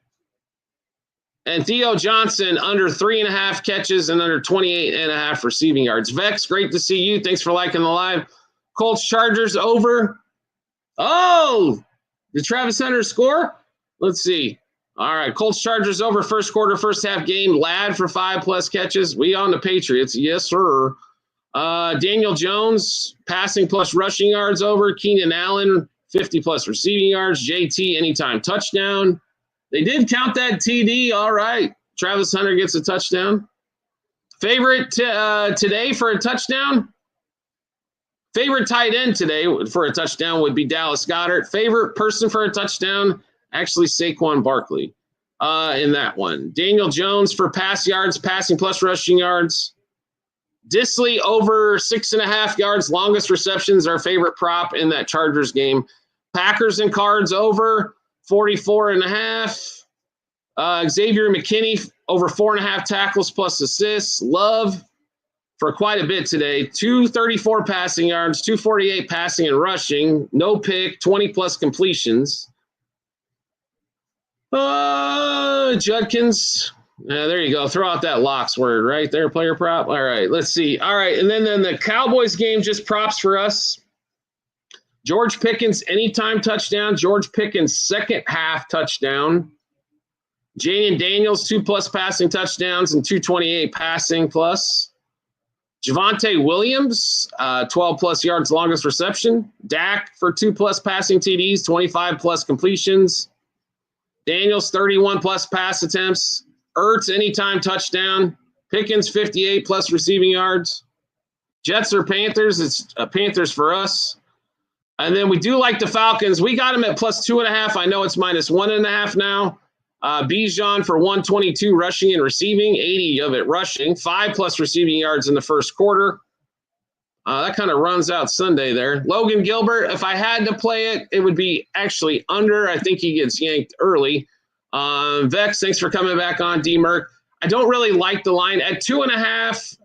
And Theo Johnson, under 3.5 catches and under 28.5 receiving yards. Vex, great to see you. Thanks for liking the live. Colts Chargers over. Oh, did Travis Hunter score? Let's see. All right, Colts Chargers over, first quarter, first half game. Ladd for 5+ catches. We on the Patriots. Yes, sir. Daniel Jones, passing plus rushing yards over. Keenan Allen, 50+ receiving yards. JT, anytime touchdown. They did count that TD. All right. Travis Hunter gets a touchdown. Favorite today for a touchdown? Favorite tight end today for a touchdown would be Dallas Goedert. Favorite person for a touchdown, actually Saquon Barkley in that one. Daniel Jones for pass yards, passing plus rushing yards. Disley over 6.5 yards, longest receptions, our favorite prop in that Chargers game. Packers and Cards over 44.5. Xavier McKinney over 4.5 tackles plus assists. Love for quite a bit today. 234 passing yards, 248 passing and rushing. No pick, 20+ completions. Judkins. There you go. Throw out that locks word right there, player prop. All right, let's see. All right, and then the Cowboys game, just props for us. George Pickens, anytime touchdown. George Pickens, second half touchdown. Jayden Daniels, 2+ passing touchdowns and 228 passing plus. Javonte Williams, 12+ yards, longest reception. Dak for 2+ passing TDs, 25+ completions. Daniels, 31+ pass attempts. Ertz, anytime touchdown. Pickens, 58+ receiving yards. Jets or Panthers? It's Panthers for us. And then we do like the Falcons. We got them at +2.5. I know it's -1.5 now. Bijan for 122 rushing and receiving, 80 of it rushing, 5+ receiving yards in the first quarter. That kind of runs out Sunday there. Logan Gilbert, if I had to play it, it would be actually under. I think he gets yanked early. Vex, thanks for coming back on, D-Merc. I don't really like the line. At 2.5,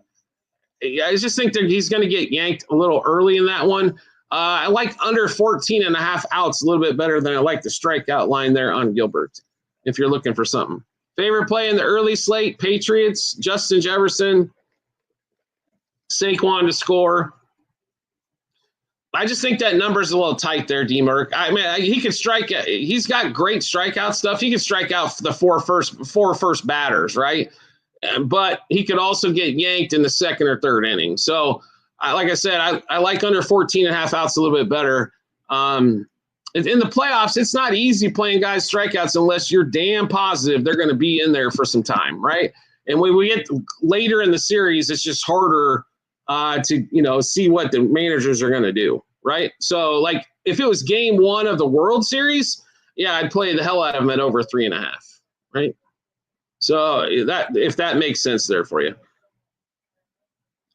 I just think that he's going to get yanked a little early in that one. I like under 14.5 outs a little bit better than I like the strikeout line there on Gilbert, if you're looking for something. Favorite play in the early slate, Patriots, Justin Jefferson, Saquon to score. I just think that number's a little tight there, D-Merc. I mean, he could strike. He's got great strikeout stuff. He could strike out the four first batters, right? But he could also get yanked in the second or third inning. So, like I said, I like under 14.5 outs a little bit better. In the playoffs, it's not easy playing guys strikeouts unless you're damn positive they're going to be in there for some time, right? And when we get later in the series, it's just harder to see what the managers are going to do, right? So, like, if it was game 1 of the World Series, yeah, I'd play the hell out of them at over 3.5, right? So that, if that makes sense there for you.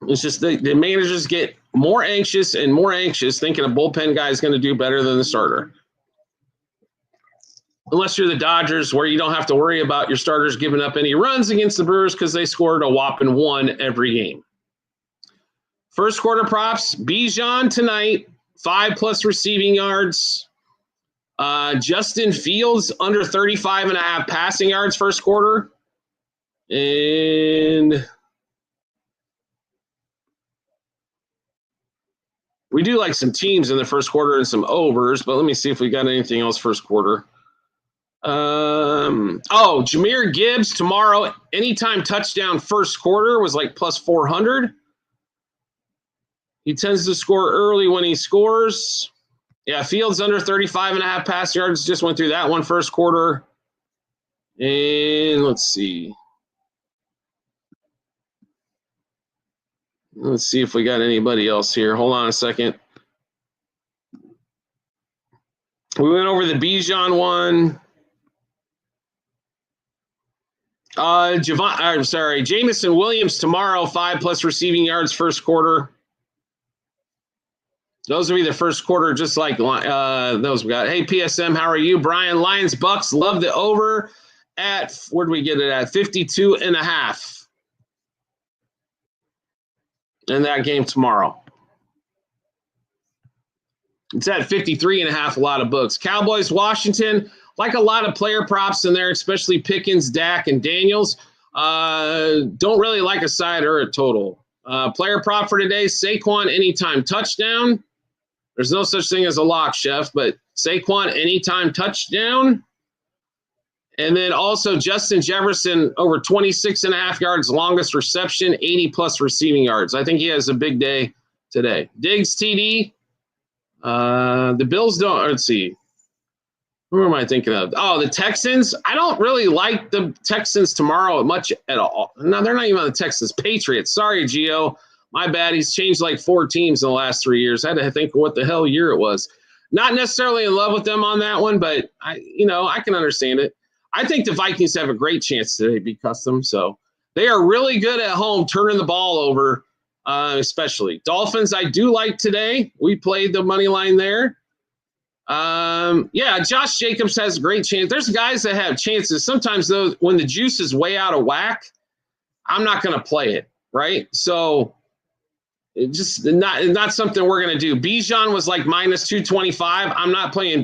It's just the managers get more anxious thinking a bullpen guy is going to do better than the starter. unless you're the Dodgers, where you don't have to worry about your starters giving up any runs against the Brewers because they scored a whopping 1 every game. First quarter props, Bijan tonight, 5+ receiving yards. Justin Fields under 35.5 passing yards first quarter. And we do like some teams in the first quarter and some overs, but let me see if we got anything else first quarter. Jahmyr Gibbs tomorrow, anytime touchdown first quarter was like plus 400. He tends to score early when he scores. Yeah, Fields under 35.5 pass yards. Just went through that one first quarter. And let's see. Let's see if we got anybody else here. Hold on a second. We went over the Bijan one. Jameson Williams tomorrow, 5+ receiving yards first quarter. Those will be the first quarter, just like those we got. Hey, PSM, how are you? Brian, Lions, Bucks, love the over at, where do we get it at? 52.5. In that game tomorrow. It's at 53.5, a lot of books. Cowboys, Washington, like a lot of player props in there, especially Pickens, Dak, and Daniels. Don't really like a side or a total. Player prop for today, Saquon anytime touchdown. There's no such thing as a lock, Chef, but Saquon anytime touchdown. And then also Justin Jefferson over 26.5 yards, longest reception, 80+ receiving yards. I think he has a big day today. Diggs TD. The Bills don't, let's see. Who am I thinking of? Oh, the Texans. I don't really like the Texans tomorrow much at all. No, they're not even on the Texans. Patriots. Sorry, Gio. My bad. He's changed like 4 teams in the last 3 years. I had to think what the hell year it was. Not necessarily in love with them on that one, but I can understand it. I think the Vikings have a great chance today to be custom. So they are really good at home turning the ball over, especially. Dolphins, I do like today. We played the money line there. Josh Jacobs has a great chance. There's guys that have chances. Sometimes, though, when the juice is way out of whack, I'm not going to play it, right? So it's just not something we're going to do. Bijan was like minus 225. I'm not playing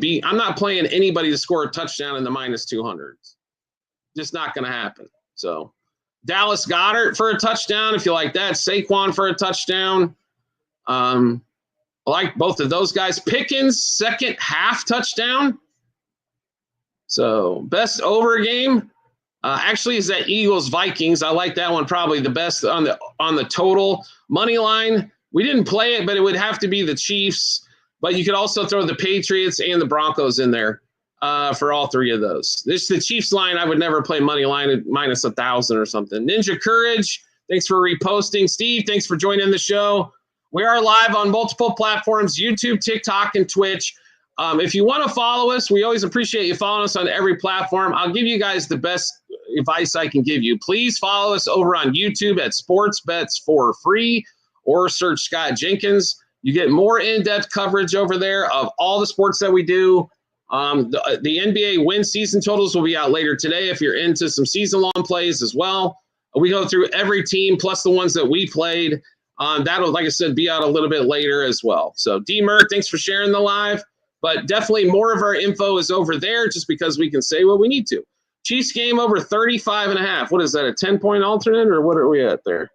anybody to score a touchdown in the minus 200s. Just not going to happen. So Dallas Goedert for a touchdown, if you like that. Saquon for a touchdown. I like both of those guys. Pickens, second half touchdown. So best over game actually is that Eagles-Vikings. I like that one probably the best on the total. Money line, we didn't play it, but it would have to be the Chiefs. But you could also throw the Patriots and the Broncos in there for all 3 of those. The Chiefs line, I would never play money line at minus 1,000 or something. Ninja Courage, thanks for reposting. Steve, thanks for joining the show. We are live on multiple platforms, YouTube, TikTok, and Twitch. If you want to follow us, we always appreciate you following us on every platform. I'll give you guys the best advice I can give you. Please follow us over on YouTube at Sports Bets for Free or search Scott Jenkins. You get more in-depth coverage over there of all the sports that we do. The NBA win season totals will be out later today if you're into some season-long plays as well. We go through every team plus the ones that we played. That'll, like I said, be out a little bit later as well. So D-Merc, thanks for sharing the live. But definitely more of our info is over there just because we can say what we need to. Chiefs game over 35.5. What is that, a 10-point alternate, or what are we at there?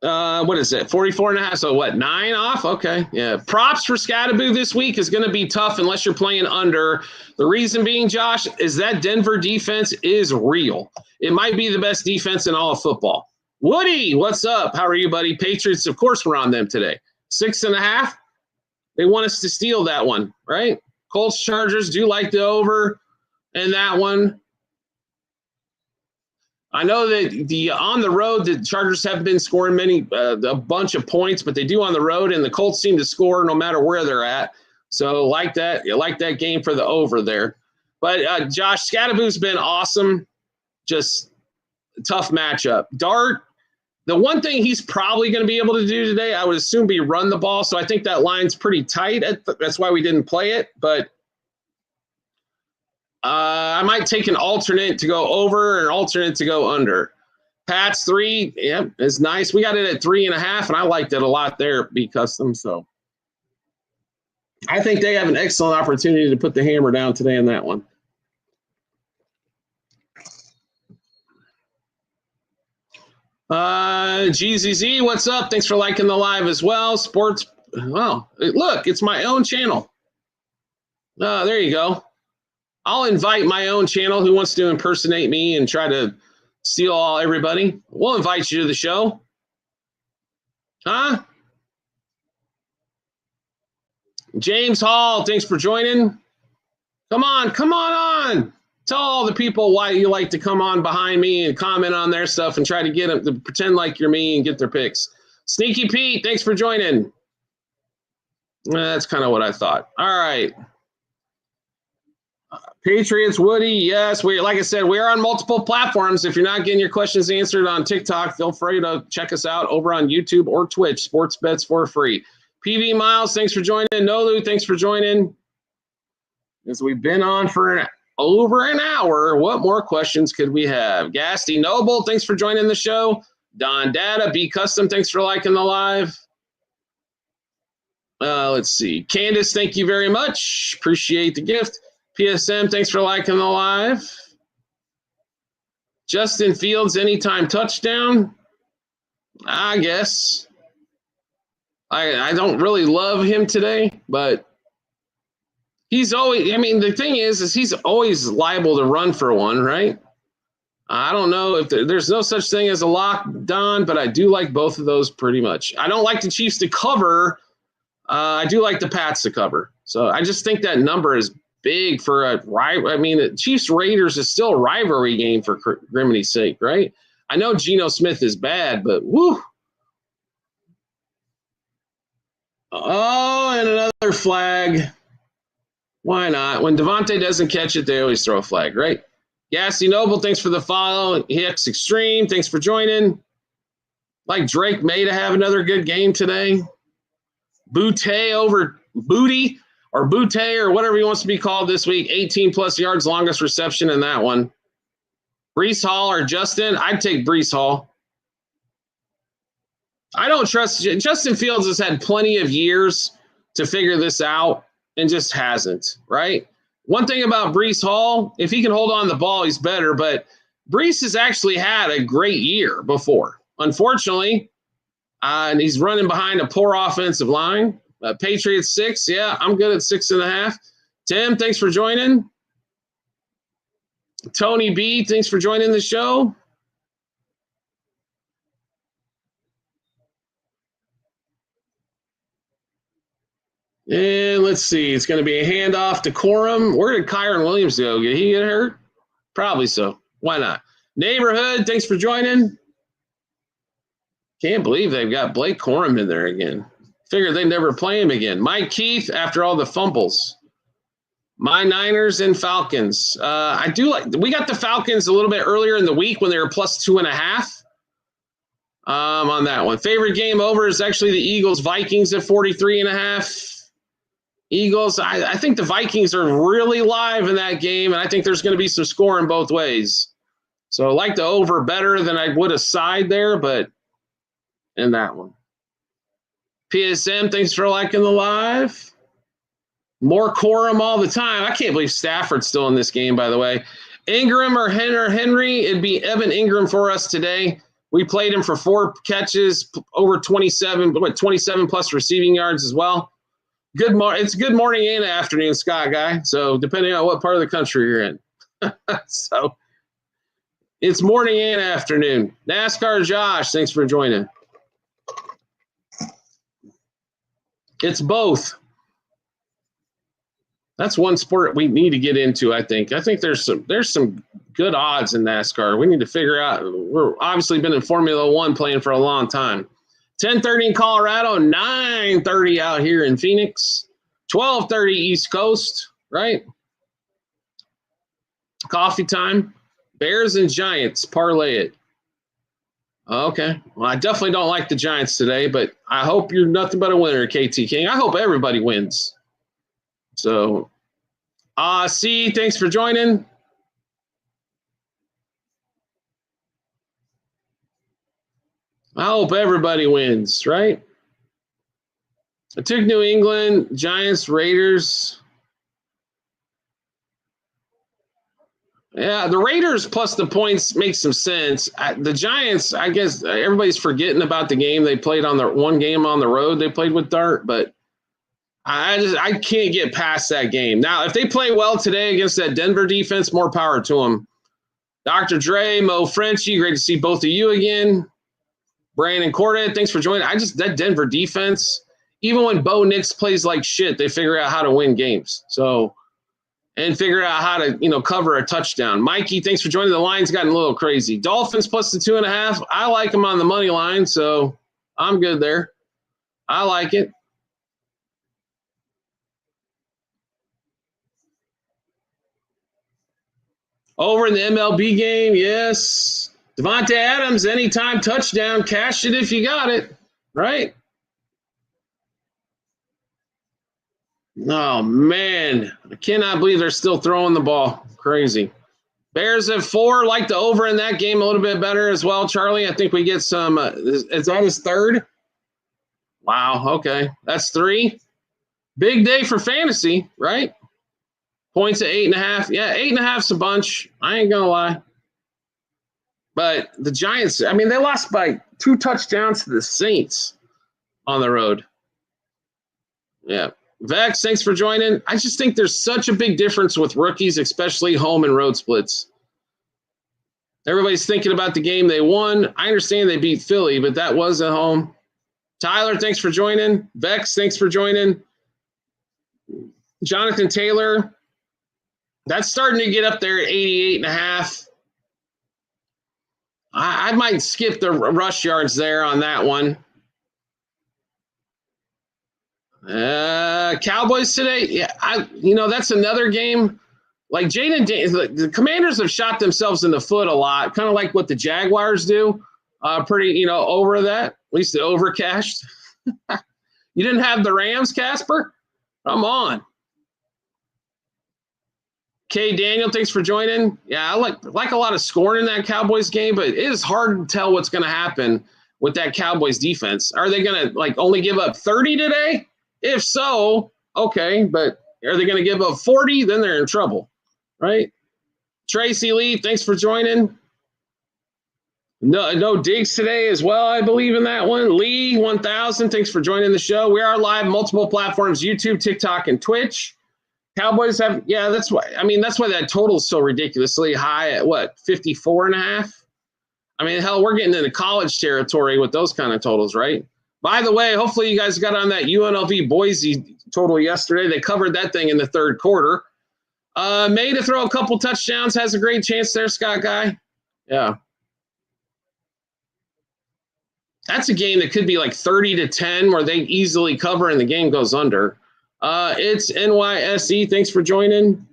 What is it, 44.5? So what, 9 off? Okay, yeah. Props for Scattaboo this week is going to be tough unless you're playing under. The reason being, Josh, is that Denver defense is real. It might be the best defense in all of football. Woody, what's up? How are you, buddy? Patriots, of course, we're on them today. 6.5. They want us to steal that one, right? Colts, Chargers do like the over in that one. I know that on the road, the Chargers have been scoring a bunch of points, but they do on the road, and the Colts seem to score no matter where they're at. So like that, you like that game for the over there. But Josh, Scattaboo's been awesome. Just a tough matchup. Dart, The one thing he's probably going to be able to do today, I would assume, be run the ball. So I think that line's pretty tight. That's why we didn't play it. But I might take an alternate to go over and an alternate to go under. Pats 3, yep, is nice. We got it at 3.5, and I liked it a lot there, B Custom. So I think they have an excellent opportunity to put the hammer down today in that one. GZZ, what's up? Thanks for liking the live as well. Sports, well, look, it's my own channel. There you go. I'll invite my own channel. Who wants to impersonate me and try to steal everybody? We'll invite you to the show. Huh? James Hall, thanks for joining. Come on. Tell all the people why you like to come on behind me and comment on their stuff and try to get them to pretend like you're me and get their picks. Sneaky Pete, thanks for joining. That's kind of what I thought. All right. Patriots, Woody, yes. Like I said, we are on multiple platforms. If you're not getting your questions answered on TikTok, feel free to check us out over on YouTube or Twitch. Sports bets for free. PV Miles, thanks for joining. Nolu, thanks for joining. As we've been on for over an hour, what more questions could we have? Gasty Noble, thanks for joining the show. Don Data, B Custom, thanks for liking the live. Let's see. Candace, thank you very much. Appreciate the gift. PSM, thanks for liking the live. Justin Fields, anytime touchdown? I guess. I don't really love him today, but he's always, the thing is he's always liable to run for one, right? I don't know if there's no such thing as a lock, Don, but I do like both of those pretty much. I don't like the Chiefs to cover. I do like the Pats to cover. So I just think that number is big for a rival. The Chiefs Raiders is still a rivalry game for Grimini's sake, right? I know Geno Smith is bad, but woo. Oh, and another flag. Why not? When Devontae doesn't catch it, they always throw a flag, right? Gassy Noble, thanks for the follow. Hicks Extreme, thanks for joining. Like Drake May to have another good game today. Booty over Booty or Booty or whatever he wants to be called this week. 18-plus yards, longest reception in that one. Breece Hall or Justin? I'd take Breece Hall. I don't trust – Justin Fields has had plenty of years to figure this out and just hasn't, right? One thing about Breece Hall, if he can hold on the ball, he's better. But Breece has actually had a great year before. Unfortunately, and he's running behind a poor offensive line. Patriots 6, yeah, I'm good at 6.5. Tim, thanks for joining. Tony B, thanks for joining the show. And let's see, it's going to be a handoff to Corum. Where did Kyron Williams go? Did he get hurt? Probably so. Why not? Neighborhood, thanks for joining. Can't believe they've got Blake Corum in there again. Figured they'd never play him again. Mike Keith, after all the fumbles. My Niners and Falcons. I do like, we got the Falcons a little bit earlier in the week when they were plus 2.5 on that one. Favorite game over is actually the Eagles Vikings at 43.5. Eagles, I think the Vikings are really live in that game, and I think there's going to be some scoring both ways. So I like the over better than I would a side there, but in that one. PSM, thanks for liking the live. More Corum all the time. I can't believe Stafford's still in this game, by the way. Ingram or Henry, it'd be Evan Ingram for us today. We played him for 4 catches, over 27 plus receiving yards as well. It's good morning and afternoon, Scott guy. So depending on what part of the country you're in. So it's morning and afternoon. NASCAR Josh, thanks for joining. It's both. That's one sport we need to get into, I think. I think there's some good odds in NASCAR. We need to figure out. We're obviously been in Formula One playing for a long time. 10:30 in Colorado, 9:30 out here in Phoenix, 12:30 East Coast, right? Coffee time. Bears and Giants, parlay it. Okay. Well, I definitely don't like the Giants today, but I hope you're nothing but a winner, KT King. I hope everybody wins. So, C, thanks for joining. I hope everybody wins, right? I took New England, Giants, Raiders. Yeah, the Raiders plus the points makes some sense. The Giants, I guess everybody's forgetting about the game they played on the one game on the road they played with Dart, but I can't get past that game. Now, if they play well today against that Denver defense, more power to them. Dr. Dre, Mo Frenchie, great to see both of you again. Brandon Cordet, thanks for joining. That Denver defense, even when Bo Nix plays like shit, they figure out how to win games. So, and figure out how to, cover a touchdown. Mikey, thanks for joining. The line's gotten a little crazy. Dolphins plus the 2.5. I like them on the money line, so I'm good there. I like it. Over in the MLB game, yes. Devontae Adams, anytime touchdown, cash it if you got it, right? Oh, man. I cannot believe they're still throwing the ball. Crazy. Bears at 4. Like the over in that game a little bit better as well, Charlie. I think we get some. Is that his third? Wow. Okay. That's 3. Big day for fantasy, right? Points at 8.5. Yeah, 8.5's a bunch. I ain't going to lie. But the Giants, I mean, they lost by 2 touchdowns to the Saints on the road. Yeah. Vex, thanks for joining. I just think there's such a big difference with rookies, especially home and road splits. Everybody's thinking about the game they won. I understand they beat Philly, but that was at home. Tyler, thanks for joining. Vex, thanks for joining. Jonathan Taylor, that's starting to get up there at 88.5. I might skip the rush yards there on that one. Cowboys today, yeah, that's another game. Like Jaden, the Commanders have shot themselves in the foot a lot, kind of like what the Jaguars do. Pretty, over that. At least they overcashed. You didn't have the Rams, Casper? Come on. Kay Daniel, thanks for joining. Yeah, I like a lot of scoring in that Cowboys game, but it is hard to tell what's going to happen with that Cowboys defense. Are they going to only give up 30 today? If so, okay, but are they going to give up 40? Then they're in trouble, right? Tracy Lee, thanks for joining. No digs today as well, I believe in that one. Lee 1000, thanks for joining the show. We are live multiple platforms: YouTube, TikTok, and Twitch. Cowboys have, that's why that total is so ridiculously high at 54.5. I mean, hell, we're getting into college territory with those kind of totals, right? By the way, hopefully you guys got on that UNLV Boise total yesterday. They covered that thing in the third quarter. May to throw a couple touchdowns, has a great chance there, Scott Guy. Yeah. That's a game that could be 30-10 where they easily cover and the game goes under. It's NYSE. Thanks for joining.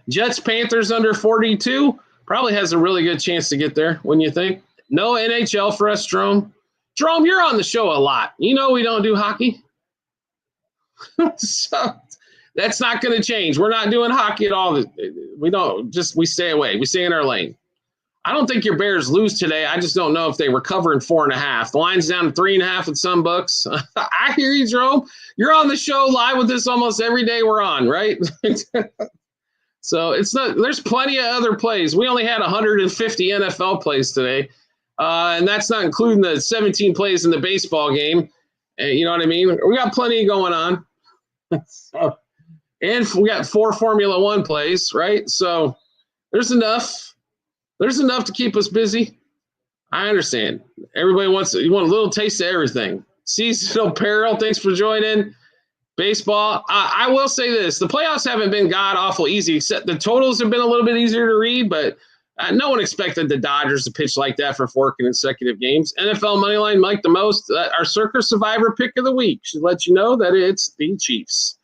Jets Panthers under 42 probably has a really good chance to get there. Wouldn't you think? No NHL for us, Jerome. Jerome, you're on the show a lot. We don't do hockey. So that's not going to change. We're not doing hockey at all. We stay away. We stay in our lane. I don't think your Bears lose today. I just don't know if they recover in 4.5. The line's down to 3.5 at some books. I hear you, Jerome. You're on the show live with this almost every day we're on, right? So there's plenty of other plays. We only had 150 NFL plays today. And that's not including the 17 plays in the baseball game. You know what I mean? We got plenty going on. And we got 4 Formula One plays, right? So there's enough. There's enough to keep us busy. I understand. Everybody you want a little taste of everything. Seasonal Peril, thanks for joining. Baseball. I will say this. The playoffs haven't been god-awful easy, except the totals have been a little bit easier to read, but no one expected the Dodgers to pitch like that for 4 consecutive games. NFL Moneyline, Mike the Most. Our Circa Survivor pick of the week should let you know that it's the Chiefs.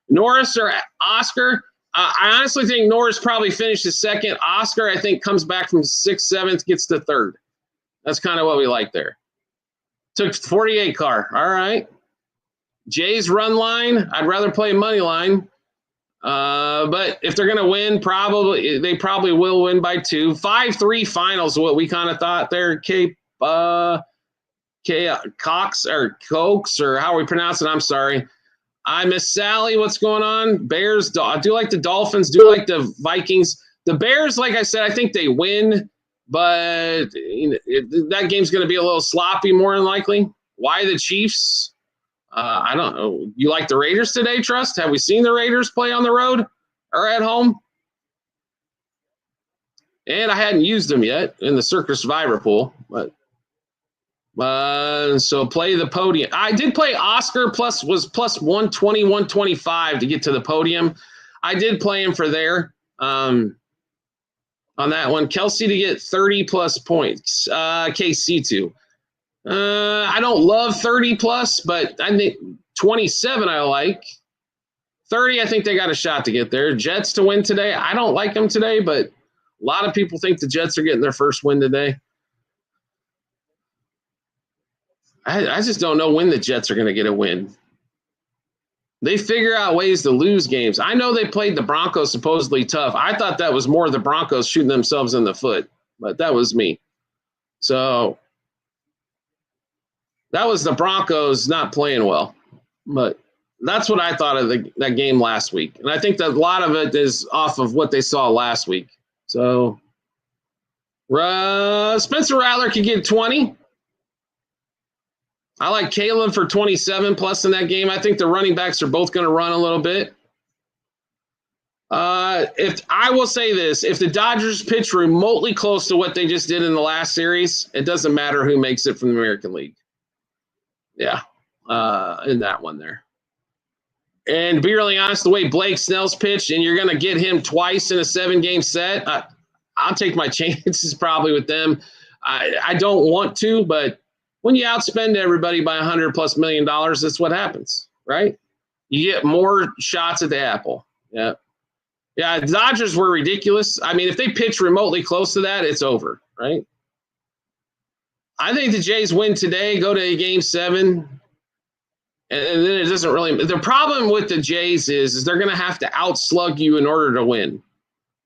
Norris or Oscar, I honestly think Norris probably finishes second. Oscar, I think, comes back from 6th, 7th, gets to 3rd. That's kind of what we like there. Took 48 car. All right. Jay's run line, I'd rather play money line. But if they're going to win, they probably will win by 2. 5-3 finals, what we kind of thought there. Cox or Cokes or how we pronounce it. I'm sorry. I miss Sally. What's going on? Bears. I do like the Dolphins. Do like the Vikings. The Bears, like I said, I think they win, but that game's going to be a little sloppy more than likely. Why the Chiefs? I don't know. You like the Raiders today, Trust? Have we seen the Raiders play on the road or at home? And I hadn't used them yet in the Circus Survivor pool, but so play the podium. I did play Oscar plus 120, 125 to get to the podium. I did play him for there on that one. Kelsey to get 30 plus points. KC2. I don't love 30 plus, but I think 27 I like. 30, I think they got a shot to get there. Jets to win today. I don't like them today, but a lot of people think the Jets are getting their first win today. I just don't know when the Jets are going to get a win. They figure out ways to lose games. I know they played the Broncos supposedly tough. I thought that was more the Broncos shooting themselves in the foot, but that was me. So that was the Broncos not playing well. But that's what I thought of that game last week. And I think that a lot of it is off of what they saw last week. So Spencer Rattler could get 20. I like Caleb for 27 plus in that game. I think the running backs are both going to run a little bit. If I will say this, if the Dodgers pitch remotely close to what they just did in the last series, it doesn't matter who makes it from the American League. Yeah, in that one there. And to be really honest, the way Blake Snell's pitched, and you're going to get him twice in a 7-game set, I'll take my chances probably with them. I don't want to, but when you outspend everybody by $100+ million, that's what happens, right? You get more shots at the apple. Yeah. Yeah, the Dodgers were ridiculous. I mean, if they pitch remotely close to that, it's over, right? I think the Jays win today, go to Game 7, and then it doesn't really – the problem with the Jays is they're going to have to outslug you in order to win,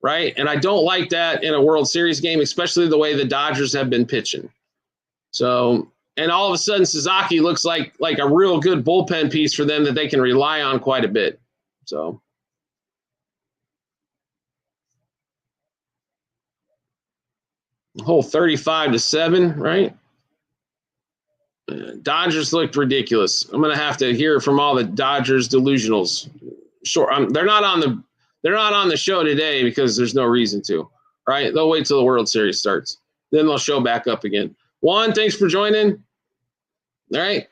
right? And I don't like that in a World Series game, especially the way the Dodgers have been pitching. So – and all of a sudden, Sasaki looks like a real good bullpen piece for them that they can rely on quite a bit. So, whole 35-7, right? Dodgers looked ridiculous. I'm going to have to hear from all the Dodgers delusionals. Sure, they're not on the show today because there's no reason to, right? They'll wait till the World Series starts. Then they'll show back up again. Juan, thanks for joining. All right.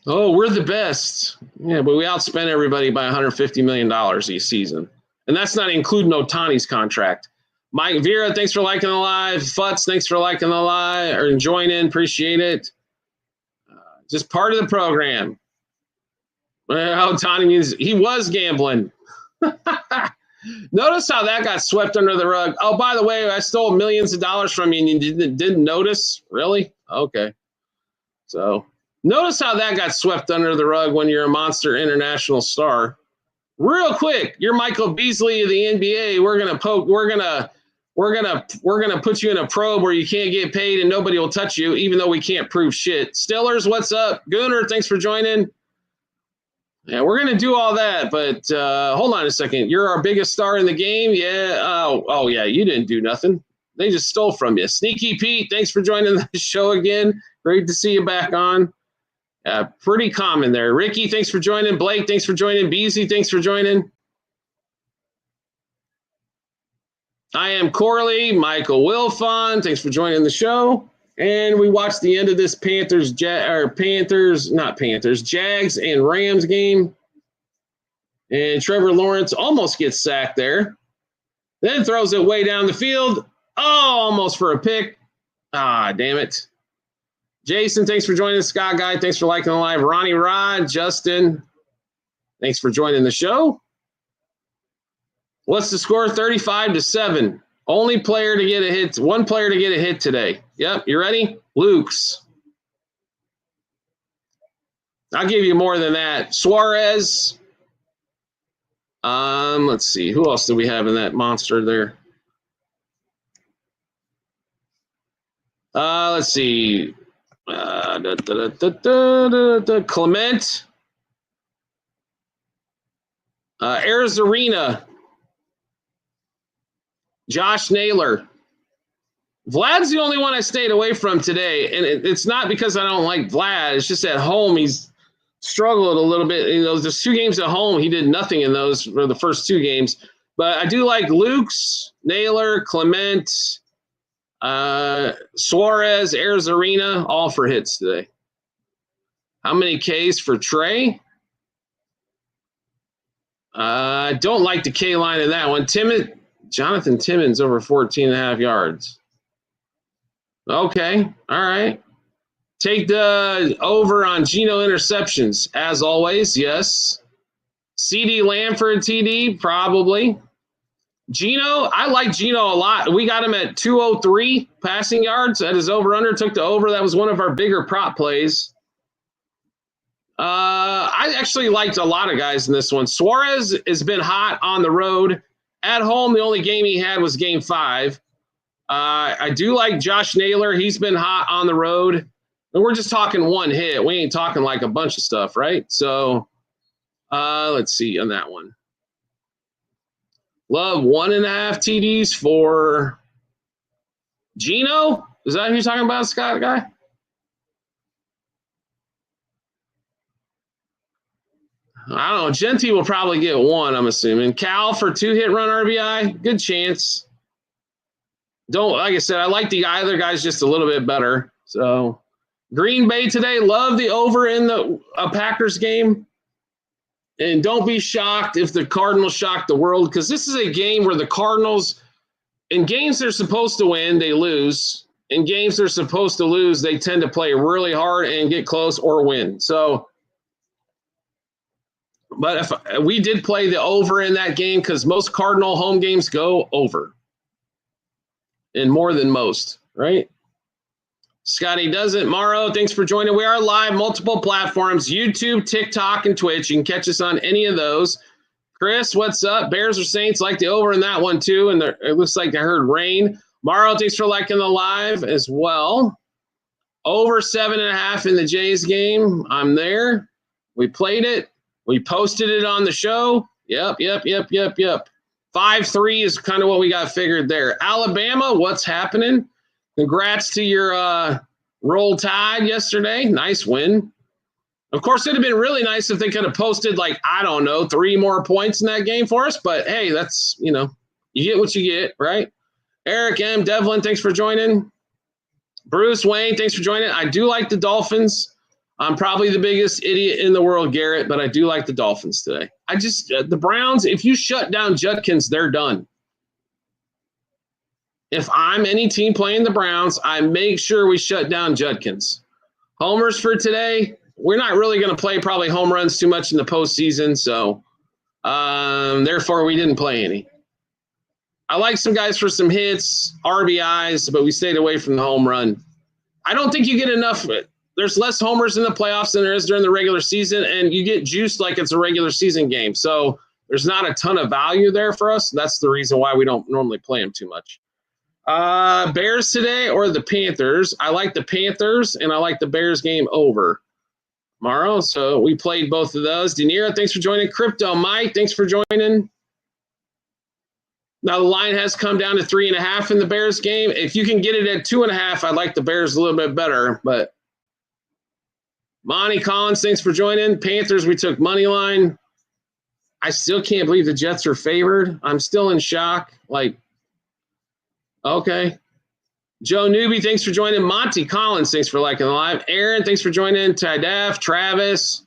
Oh, we're the best. Yeah, but we outspent everybody by $150 million each season. And that's not including Ohtani's contract. Mike Vera, thanks for liking the live. Futz, thanks for liking the live or joining. Appreciate it. Just part of the program. Ohtani, he was gambling. Notice how that got swept under the rug. Oh, by the way, I stole millions of dollars from you and you didn't notice? Really? Okay. So notice how that got swept under the rug when you're a monster international star. Real quick, you're Michael Beasley of the NBA. We're gonna put you in a probe where you can't get paid and nobody will touch you, even though we can't prove shit. Stillers, what's up? Gooner, thanks for joining. Yeah, we're gonna do all that, but hold on a second. You're our biggest star in the game. Yeah. Oh yeah. You didn't do nothing. They just stole from you. Sneaky Pete, thanks for joining the show again. Great to see you back on. Pretty common there. Ricky, thanks for joining. Blake, thanks for joining. Beasley, thanks for joining. I am Corley. Michael Wilfon, thanks for joining the show. And we watched the end of this Jags and Rams game. And Trevor Lawrence almost gets sacked there. Then throws it way down the field. Oh, almost for a pick. Ah, damn it. Jason, thanks for joining. Scott Guy, thanks for liking the live. Ronnie Rod, Justin, thanks for joining the show. What's the score? 35-7. Only player to get a hit. One player to get a hit today. Yep, you ready? Luke's. I'll give you more than that. Suarez. Let's see. Who else do we have in that monster there? Let's see. Clement. Arizarena. Josh Naylor. Vlad's the only one I stayed away from today, and it's not because I don't like Vlad. It's just at home he's struggled a little bit. You know, there's 2 games at home. He did nothing in those for the first 2 games. But I do like Luke's, Naylor, Clement, Suarez, Arizarena, all for hits today. How many Ks for Trey? I don't like the K line in that one. Jonathan Timmons over 14.5 yards. Okay, all right. Take the over on Geno interceptions, as always, yes. CD Lamb for a TD, probably. Geno, I like Geno a lot. We got him at 203 passing yards at his over-under. Took the over. That was one of our bigger prop plays. I actually liked a lot of guys in this one. Suarez has been hot on the road. At home, the only game he had was game 5. I do like Josh Naylor. He's been hot on the road. And we're just talking 1 hit. We ain't talking like a bunch of stuff, right? So let's see on that one. Love 1.5 TDs for Geno. Is that who you're talking about, Scott guy? I don't know. Genty will probably get 1, I'm assuming. Cal for 2 hit run RBI. Good chance. Like I said, I like the other guys just a little bit better. So Green Bay today, love the over in the Packers game. And don't be shocked if the Cardinals shock the world, because this is a game where the Cardinals, in games they're supposed to win, they lose. In games they're supposed to lose, they tend to play really hard and get close or win. So, but if we did play the over in that game, because most Cardinal home games go over. And more than most, right? Scotty doesn't. Morrow, thanks for joining. We are live, multiple platforms, YouTube, TikTok, and Twitch. You can catch us on any of those. Chris, what's up? Bears or Saints? Like the over in that one, too. And it looks like I heard rain. Morrow, thanks for liking the live as well. Over 7.5 in the Jays game. I'm there. We played it. We posted it on the show. Yep. 5-3 is kind of what we got figured there. Alabama, what's happening? Congrats to your Roll Tide yesterday. Nice win. Of course, it would have been really nice if they could have posted, 3 more points in that game for us. But, hey, that's, you get what you get, right? Eric M. Devlin, thanks for joining. Bruce Wayne, thanks for joining. I do like the Dolphins. I'm probably the biggest idiot in the world, Garrett, but I do like the Dolphins today. The Browns, if you shut down Judkins, they're done. If I'm any team playing the Browns, I make sure we shut down Judkins. Homers for today, we're not really going to play probably home runs too much in the postseason, so therefore we didn't play any. I like some guys for some hits, RBIs, but we stayed away from the home run. I don't think you get enough. There's less homers in the playoffs than there is during the regular season, and you get juiced like it's a regular season game. So there's not a ton of value there for us. That's the reason why we don't normally play them too much. Bears today or the Panthers? I like the Panthers, and I like the Bears game over tomorrow. So we played both of those. De Niro, thanks for joining. Crypto Mike, thanks for joining. Now the line has come down to 3.5 in the Bears game. If you can get it at 2.5, I like the Bears a little bit better, but Monty Collins, thanks for joining. Panthers, we took money line. I still can't believe the Jets are favored. I'm still in shock. Okay. Joe Newby, thanks for joining. Monty Collins, thanks for liking the live. Aaron, thanks for joining. Tidef, Travis,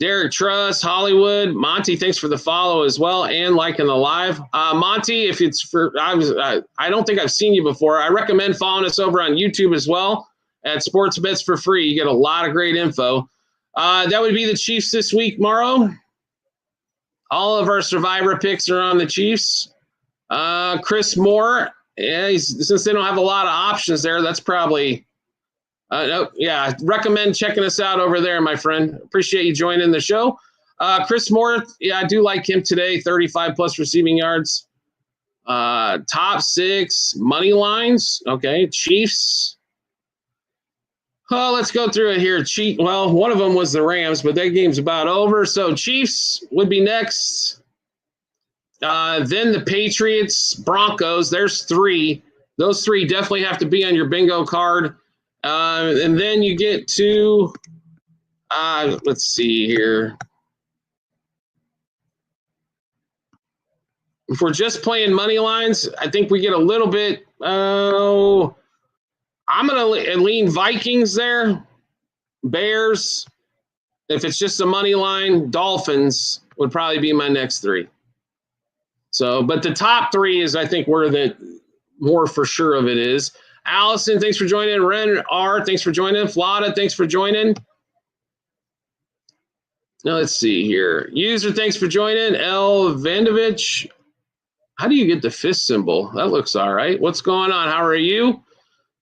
Derek Truss, Hollywood. Monty, thanks for the follow as well and liking the live. Monty, if it's I don't think I've seen you before. I recommend following us over on YouTube as well. At Sports Bets for free. You get a lot of great info. That would be the Chiefs this week, Morrow. All of our survivor picks are on the Chiefs. Chris Moore, since they don't have a lot of options there, that's probably recommend checking us out over there, my friend. Appreciate you joining the show. Chris Moore, I do like him today. 35 plus receiving yards. Top 6 money lines. Okay, Chiefs. Oh, let's go through it here. Well, one of them was the Rams, but that game's about over. So Chiefs would be next. Then the Patriots, Broncos. There's 3. Those 3 definitely have to be on your bingo card. And then you get to, let's see here. If we're just playing money lines, I think we get a little bit. I'm going to lean Vikings there. Bears. If it's just a money line, Dolphins would probably be my next 3. So, but the top 3 is, I think, where the more for sure of it is. Allison, thanks for joining. Ren R, thanks for joining. Flada, thanks for joining. Now, let's see here. User, thanks for joining. L. Vandovich. How do you get the fist symbol? That looks all right. What's going on? How are you?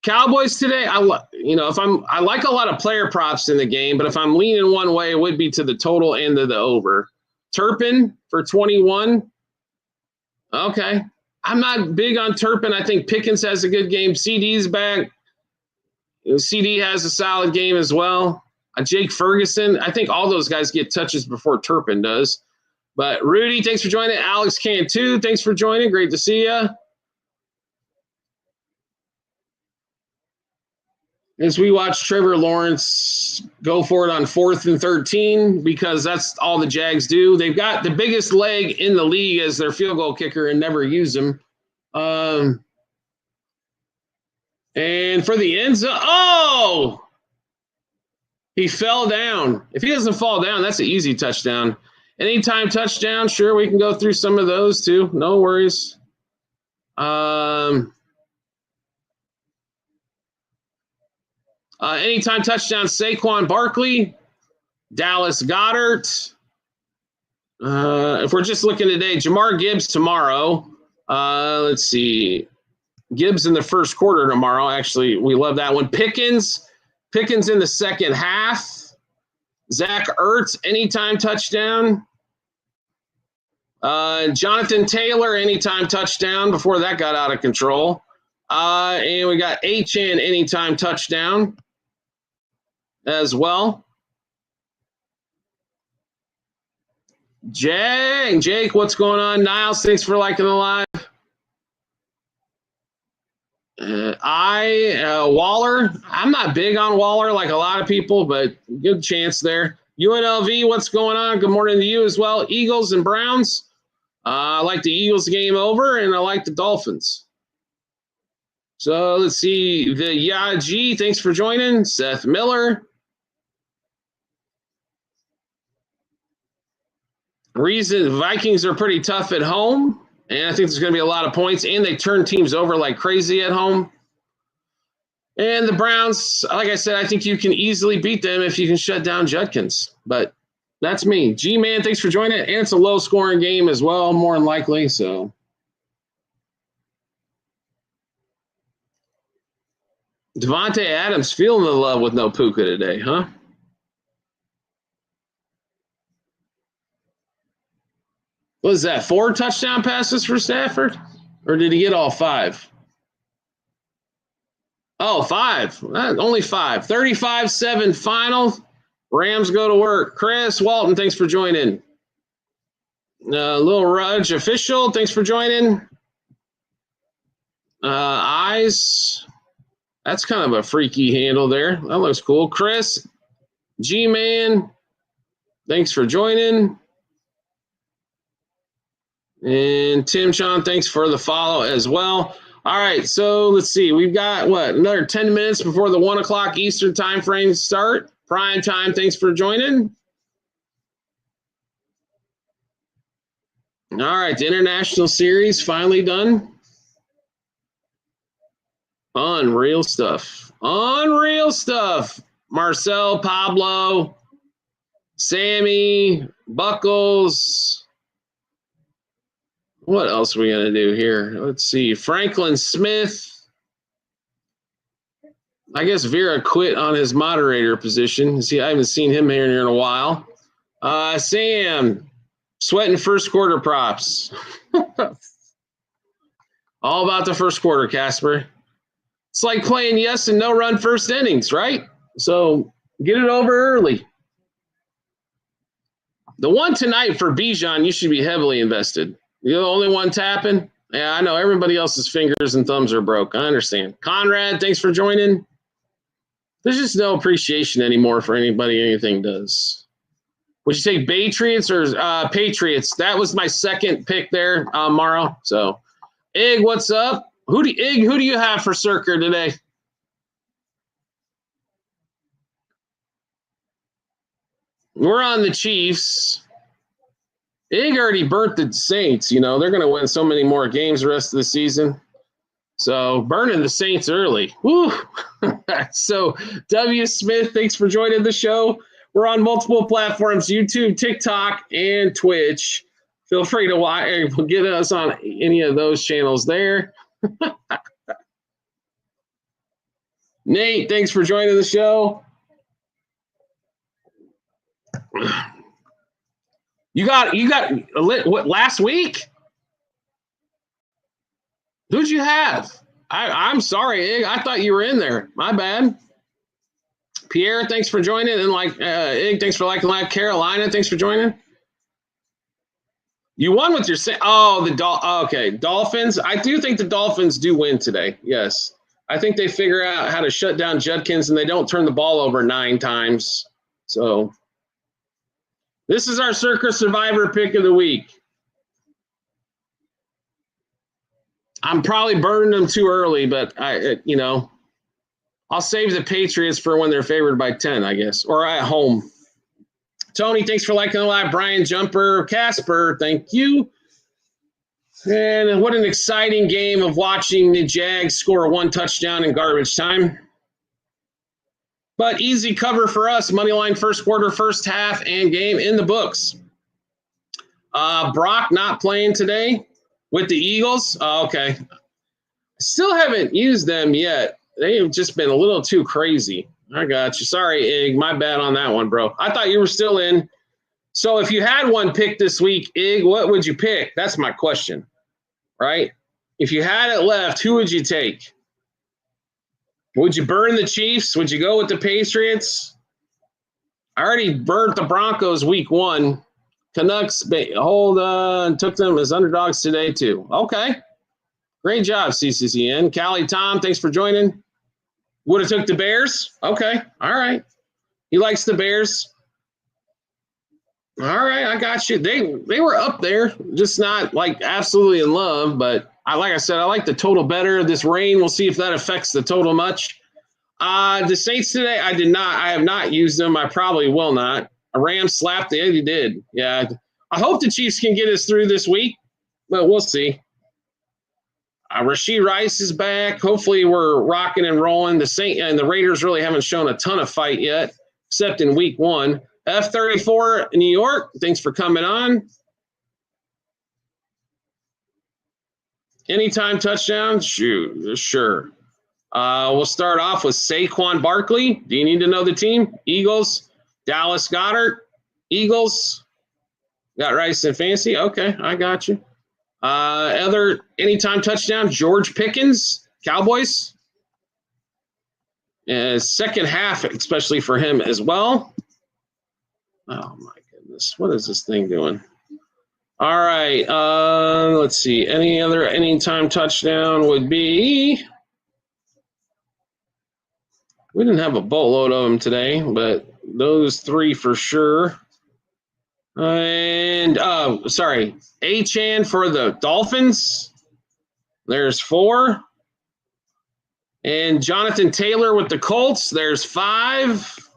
Cowboys today, I like a lot of player props in the game, but if I'm leaning one way, it would be to the total and to the over. Turpin for 21. Okay. I'm not big on Turpin. I think Pickens has a good game. CD's back. CD has a solid game as well. Jake Ferguson. I think all those guys get touches before Turpin does. But Rudy, thanks for joining. Alex Cantu, thanks for joining. Great to see you. As we watch Trevor Lawrence go for it on 4th and 13, because that's all the Jags do. They've got the biggest leg in the league as their field goal kicker and never use him. And for the end zone, he fell down. If he doesn't fall down, that's an easy touchdown. Anytime touchdown, sure, we can go through some of those too. No worries. Anytime touchdown, Saquon Barkley, Dallas Goedert. If we're just looking today, Jamar Gibbs tomorrow. Let's see. Gibbs in the first quarter tomorrow. Actually, we love that one. Pickens in the second half. Zach Ertz, anytime touchdown. Jonathan Taylor, anytime touchdown before that got out of control. And we got HN anytime touchdown as well. Jake, what's going on? Niles, thanks for liking the live. Waller, I'm not big on Waller like a lot of people, but good chance there. UNLV, what's going on? Good morning to you as well. Eagles and Browns. I like the Eagles game over, and I like the Dolphins. So let's see. The Yaji, thanks for joining. Seth Miller. Reason Vikings are pretty tough at home, and I think there's going to be a lot of points, and they turn teams over like crazy at home. And the Browns, like I said, I think you can easily beat them if you can shut down Judkins. But that's me. G-Man, thanks for joining. And it's a low-scoring game as well, more than likely. So Devontae Adams feeling the love with no Puka today, huh? What is that, 4 touchdown passes for Stafford? Or did he get all 5? Oh, 5. Only 5. 35-7 final. Rams go to work. Chris Walton, thanks for joining. Lil Rudge official, thanks for joining. Eyes. That's kind of a freaky handle there. That looks cool. Chris, G-Man, thanks for joining. And Tim Sean, thanks for the follow as well. All right, so let's see. We've got, another 10 minutes before the 1 o'clock Eastern time frame start. Prime time, thanks for joining. All right, the International Series finally done. Unreal stuff. Marcel, Pablo, Sammy, Buckles, What else are we going to do here? Let's see. Franklin Smith. I guess Vera quit on his moderator position. See, I haven't seen him here in a while. Sam, sweating first quarter props. All about the first quarter, Casper. It's like playing yes and no run first innings, right? So get it over early. The one tonight for Bijan, you should be heavily invested. You're the only one tapping. Yeah, I know everybody else's fingers and thumbs are broke. I understand. Conrad, thanks for joining. There's just no appreciation anymore for anybody anything does. Would you take Patriots or Patriots? That was my second pick there, Morrow. So, Ig, what's up? Who do you have for Circa today? We're on the Chiefs. Ig already burnt the Saints. You know, they're going to win so many more games the rest of the season. So burning the Saints early. Woo. So W. Smith, thanks for joining the show. We're on multiple platforms, YouTube, TikTok, and Twitch. Feel free to get us on any of those channels there. Nate, thanks for joining the show. You got what last week? Who'd you have? I'm sorry, Ig. I thought you were in there. My bad. Pierre, thanks for joining. And Ig, thanks for liking live. Carolina, thanks for joining. You won with your okay, Dolphins. I do think the Dolphins do win today. Yes. I think they figure out how to shut down Judkins and they don't turn the ball over 9 times. So this is our Circa Survivor pick of the week. I'm probably burning them too early, but I'll save the Patriots for when they're favored by 10, I guess, or at home. Tony, thanks for liking the live. Brian Jumper, Casper, thank you. And what an exciting game of watching the Jags score 1 touchdown in garbage time. But easy cover for us. Moneyline first quarter, first half, and game in the books. Brock not playing today with the Eagles. Okay. Still haven't used them yet. They have just been a little too crazy. I got you. Sorry, Ig. My bad on that one, bro. I thought you were still in. So if you had one pick this week, Ig, what would you pick? That's my question, right? If you had it left, who would you take? Would you burn the Chiefs? Would you go with the Patriots? I already burnt the Broncos week 1. Canucks took them as underdogs today too. Okay. Great job, CCCN. Callie Tom, thanks for joining. Would have took the Bears? Okay. All right. He likes the Bears. All right, I got you. They were up there, just not like absolutely in love, but like I said, I like the total better. This rain, we'll see if that affects the total much. The Saints today, I have not used them. I probably will not. A Rams slapped the he did. Yeah. I hope the Chiefs can get us through this week, but we'll see. Rashee Rice is back. Hopefully we're rocking and rolling. The Saints and the Raiders really haven't shown a ton of fight yet, except in week 1. F34 New York, thanks for coming on. Anytime touchdown? Shoot, sure. We'll start off with Saquon Barkley. Do you need to know the team? Eagles. Dallas Goedert. Eagles. Got Rice and Fancy. Okay, I got you. Other anytime touchdown, George Pickens, Cowboys. Second half, especially for him as well. Oh, my goodness. What is this thing doing? All right. Let's see. Any other anytime touchdown would be – we didn't have a boatload of them today, but those 3 for sure. And, Achane for the Dolphins. There's 4. And Jonathan Taylor with the Colts. There's 5.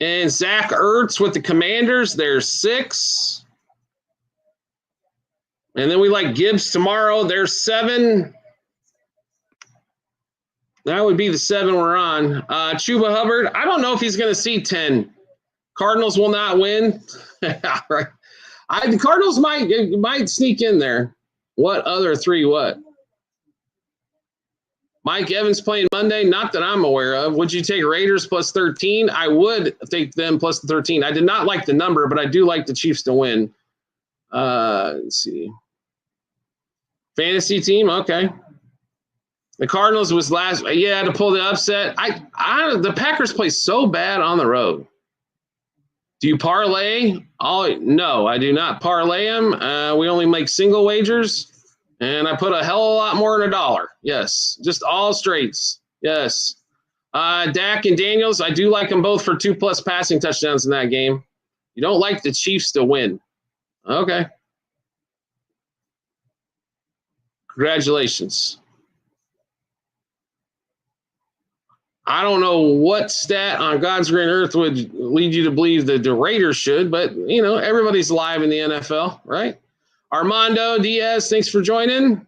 And Zach Ertz with the Commanders, there's 6. And then we like Gibbs tomorrow, there's 7. That would be the 7 we're on. Chuba Hubbard, I don't know if he's going to see 10. Cardinals will not win. All right. The Cardinals might sneak in there. What other three? What? Mike Evans playing Monday? Not that I'm aware of. Would you take Raiders plus 13? I would take them plus the 13. I did not like the number, but I do like the Chiefs to win. Let's see. Fantasy team? Okay. The Cardinals was last. Yeah, to pull the upset. The Packers play so bad on the road. Do you parlay? No, I do not parlay them. We only make single wagers. And I put a hell of a lot more than $1. Yes. Just all straights. Yes. Dak and Daniels, I do like them both for 2+ passing touchdowns in that game. You don't like the Chiefs to win. Okay. Congratulations. I don't know what stat on God's green earth would lead you to believe that the Raiders should, but, everybody's live in the NFL, right? Armando Diaz, thanks for joining.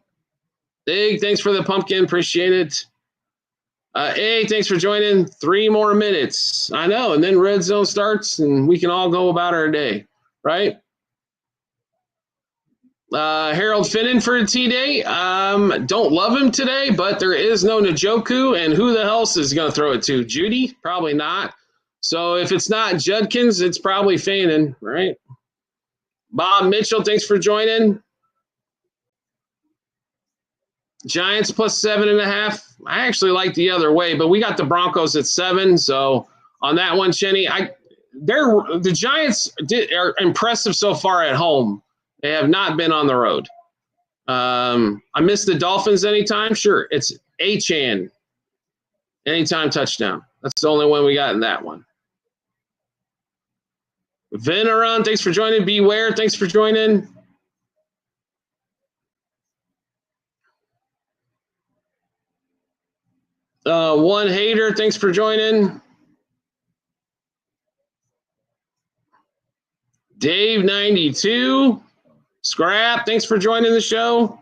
Big, thanks for the pumpkin. Appreciate it. Hey, thanks for joining. 3 more minutes. I know, and then Red Zone starts, and we can all go about our day, right? Harold Finnan for T-Day. Don't love him today, but there is no Njoku, and who the hell is going to throw it to? Judy? Probably not. So if it's not Judkins, it's probably Finnan, right? Bob Mitchell, thanks for joining. Giants plus 7.5. I actually like the other way, but we got the Broncos at 7. So on that one, Chenny, the Giants are impressive so far at home. They have not been on the road. I miss the Dolphins anytime. Sure, it's Achane. Anytime touchdown. That's the only one we got in that one. Veneron, thanks for joining. Beware, thanks for joining. One Hater, thanks for joining. Dave 92. Scrap, thanks for joining the show.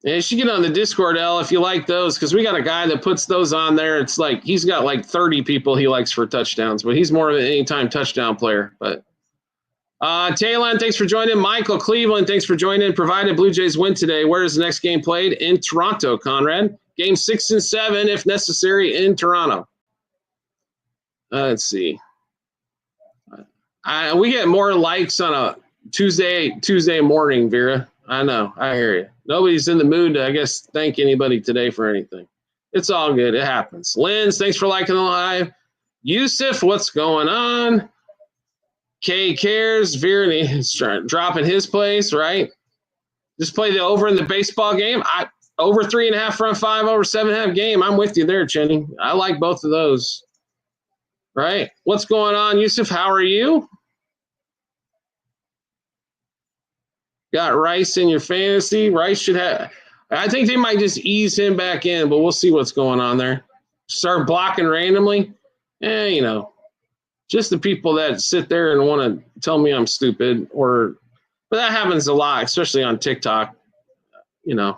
And you should get on the Discord, L, if you like those, because we got a guy that puts those on there. It's like he's got like 30 people he likes for touchdowns, but he's more of an anytime touchdown player. But Taylon, thanks for joining. Michael Cleveland, thanks for joining. Provided Blue Jays win today, where is the next game played? In Toronto, Conrad. Game 6 and 7, if necessary, in Toronto. Let's see. We get more likes on a Tuesday morning, Vera. I know. I hear you. Nobody's in the mood to, I guess, thank anybody today for anything. It's all good. It happens. Linz, thanks for liking the live. Yusuf, what's going on? K cares. Vera is dropping his place, right? Just play the over in the baseball game. Over 3.5 front 5, over 7.5 game. I'm with you there, Chenny. I like both of those. Right? What's going on, Yusuf? How are you? Got Rice in your fantasy. Rice should have – I think they might just ease him back in, but we'll see what's going on there. Start blocking randomly. Just the people that sit there and want to tell me I'm stupid but that happens a lot, especially on TikTok. I'm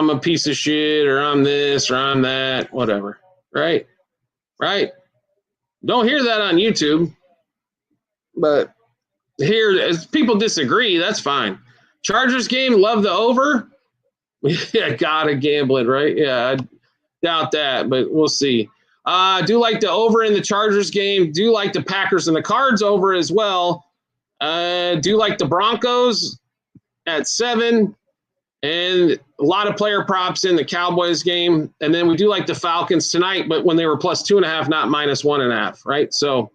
a piece of shit or I'm this or I'm that, whatever. Right? Right? Don't hear that on YouTube, but here, as people disagree, that's fine. Chargers game, love the over. Yeah, gotta gamble it, right? Yeah, I doubt that, but we'll see. Do like the over in the Chargers game. Do like the Packers and the Cards over as well. Do like the Broncos at 7. And a lot of player props in the Cowboys game. And then we do like the Falcons tonight, but when they were plus 2.5, not minus 1.5, right? So,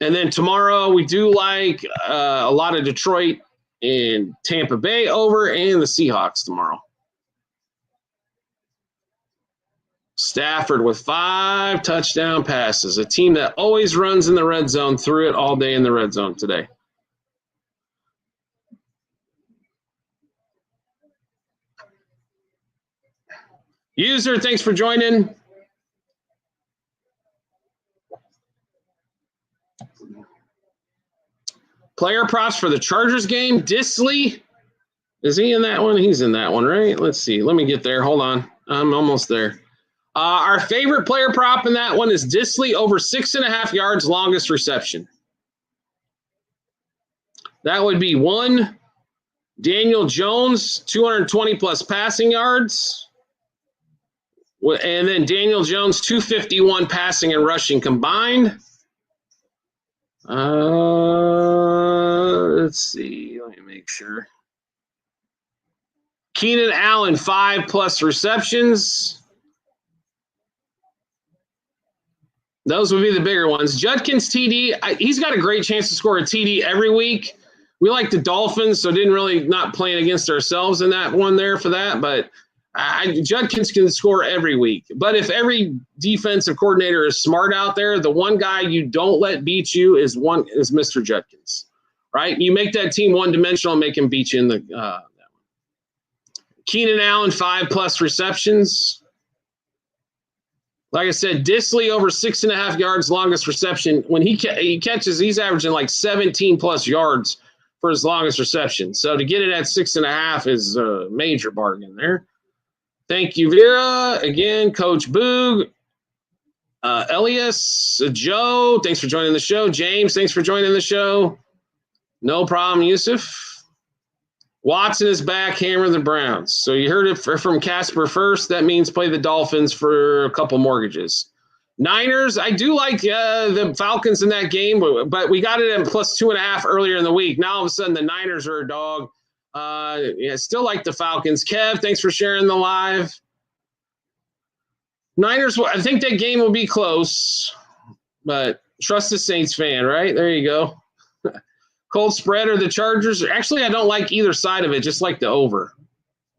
and then tomorrow we do like a lot of Detroit and Tampa Bay over and the Seahawks tomorrow. Stafford with 5 touchdown passes, a team that always runs in the red zone, threw it all day in the red zone today. User, thanks for joining. Player props for the Chargers game. Disley, is he in that one? He's in that one, right? Let's see. Let me get there. Hold on. I'm almost there. Our favorite player prop in that one is Disley over 6.5 yards longest reception. That would be 1. Daniel Jones, 220 plus passing yards. And then Daniel Jones, 251 passing and rushing combined. Let's see. Let me make sure. Keenan Allen, 5 plus receptions. Those would be the bigger ones. Judkins TD, he's got a great chance to score a TD every week. We like the Dolphins, so didn't really not playing against ourselves in that one there for that. But Judkins can score every week. But if every defensive coordinator is smart out there, the one guy you don't let beat you is Mr. Judkins, right? You make that team one-dimensional and make him beat you in the that one. Keenan Allen, 5 plus receptions. Like I said, Disley over 6.5 yards longest reception. When he catches, he's averaging like 17 plus yards for his longest reception. So to get it at 6.5 is a major bargain there. Thank you, Vera. Again, Coach Boog. Elias, Joe, thanks for joining the show. James, thanks for joining the show. No problem, Yusuf. Watson is back, hammer the Browns. So you heard it from Casper first. That means play the Dolphins for a couple mortgages. Niners, I do like the Falcons in that game, but we got it at plus 2.5 earlier in the week. Now all of a sudden the Niners are a dog. Still like the Falcons. Kev, thanks for sharing the live. Niners, I think that game will be close, but trust the Saints fan, right? There you go. Cold spread or the Chargers. Actually, I don't like either side of it, just like the over.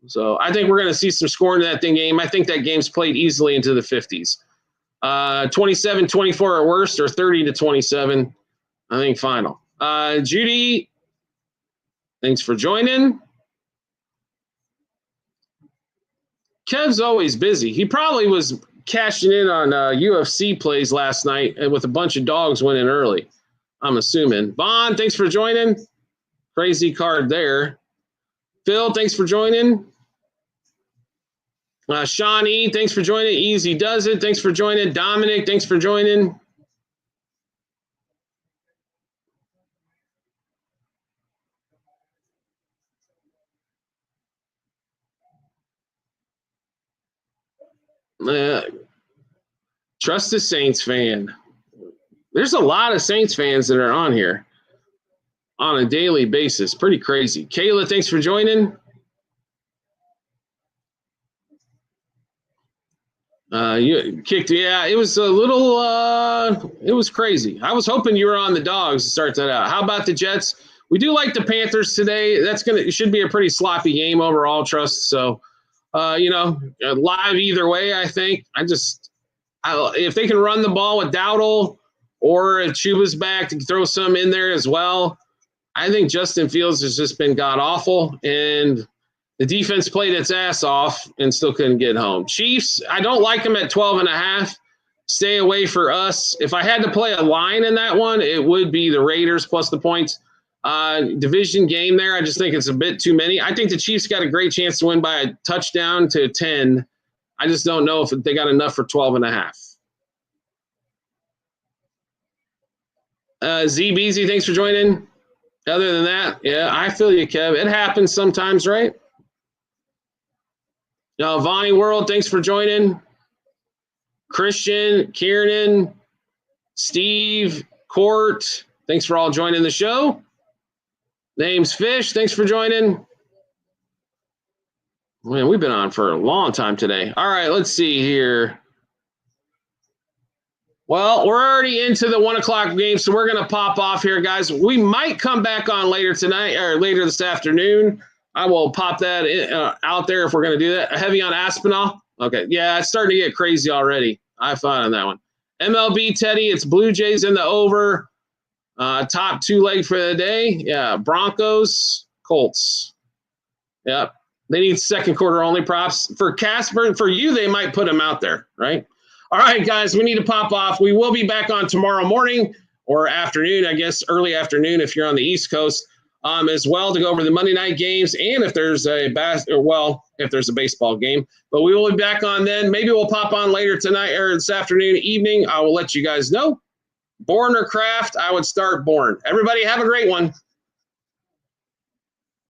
So I think we're going to see some scoring in that game. I think that game's played easily into the 50s. 27-24 at worst, or 30-27, I think final. Judy, thanks for joining. Kev's always busy. He probably was cashing in on UFC plays last night and with a bunch of dogs winning early, I'm assuming. Vaughn, thanks for joining. Crazy card there. Phil, thanks for joining. Sean E., thanks for joining. Easy Does It, thanks for joining. Dominic, thanks for joining. Trust the Saints fan. There's a lot of Saints fans that are on here on a daily basis. Pretty crazy. Kayla, thanks for joining. You kicked, yeah, it was a little, it was crazy. I was hoping you were on the Dogs to start that out. How about the Jets? We do like the Panthers today. It should be a pretty sloppy game overall, Trust. So, live either way, I think. If they can run the ball with Dowdle or if Chuba's back to throw some in there as well, I think Justin Fields has just been god-awful, and the defense played its ass off and still couldn't get home. Chiefs, I don't like them at 12.5. Stay away for us. If I had to play a line in that one, it would be the Raiders plus the points. Division game there, I just think it's a bit too many. I think the Chiefs got a great chance to win by a touchdown to 10. I just don't know if they got enough for 12.5. ZBZ, thanks for joining. Other than that, yeah, I feel you, Kev. It happens sometimes, right? Vonnie World, thanks for joining. Christian, Kieran, Steve, Court, thanks for all joining the show. Name's Fish, thanks for joining. Man, we've been on for a long time today. All right, let's see here. Well, we're already into the 1 o'clock game, so we're going to pop off here, guys. We might come back on later tonight or later this afternoon. I will pop that out there if we're going to do that. Heavy on Aspinall? Okay. Yeah, it's starting to get crazy already. I have fun on that one. MLB, Teddy, it's Blue Jays in the over. Top 2 leg for the day. Yeah, Broncos, Colts. Yep. They need second quarter only props. For Casper and for you, they might put them out there, right? All right, guys, we need to pop off. We will be back on tomorrow morning or afternoon, I guess, early afternoon if you're on the East Coast. as well to go over the Monday night games and if there's a if there's a baseball game. But we will be back on then. Maybe we'll pop on later tonight or this afternoon, evening. I will let you guys know. Born or craft, I would start Born. Everybody have a great one.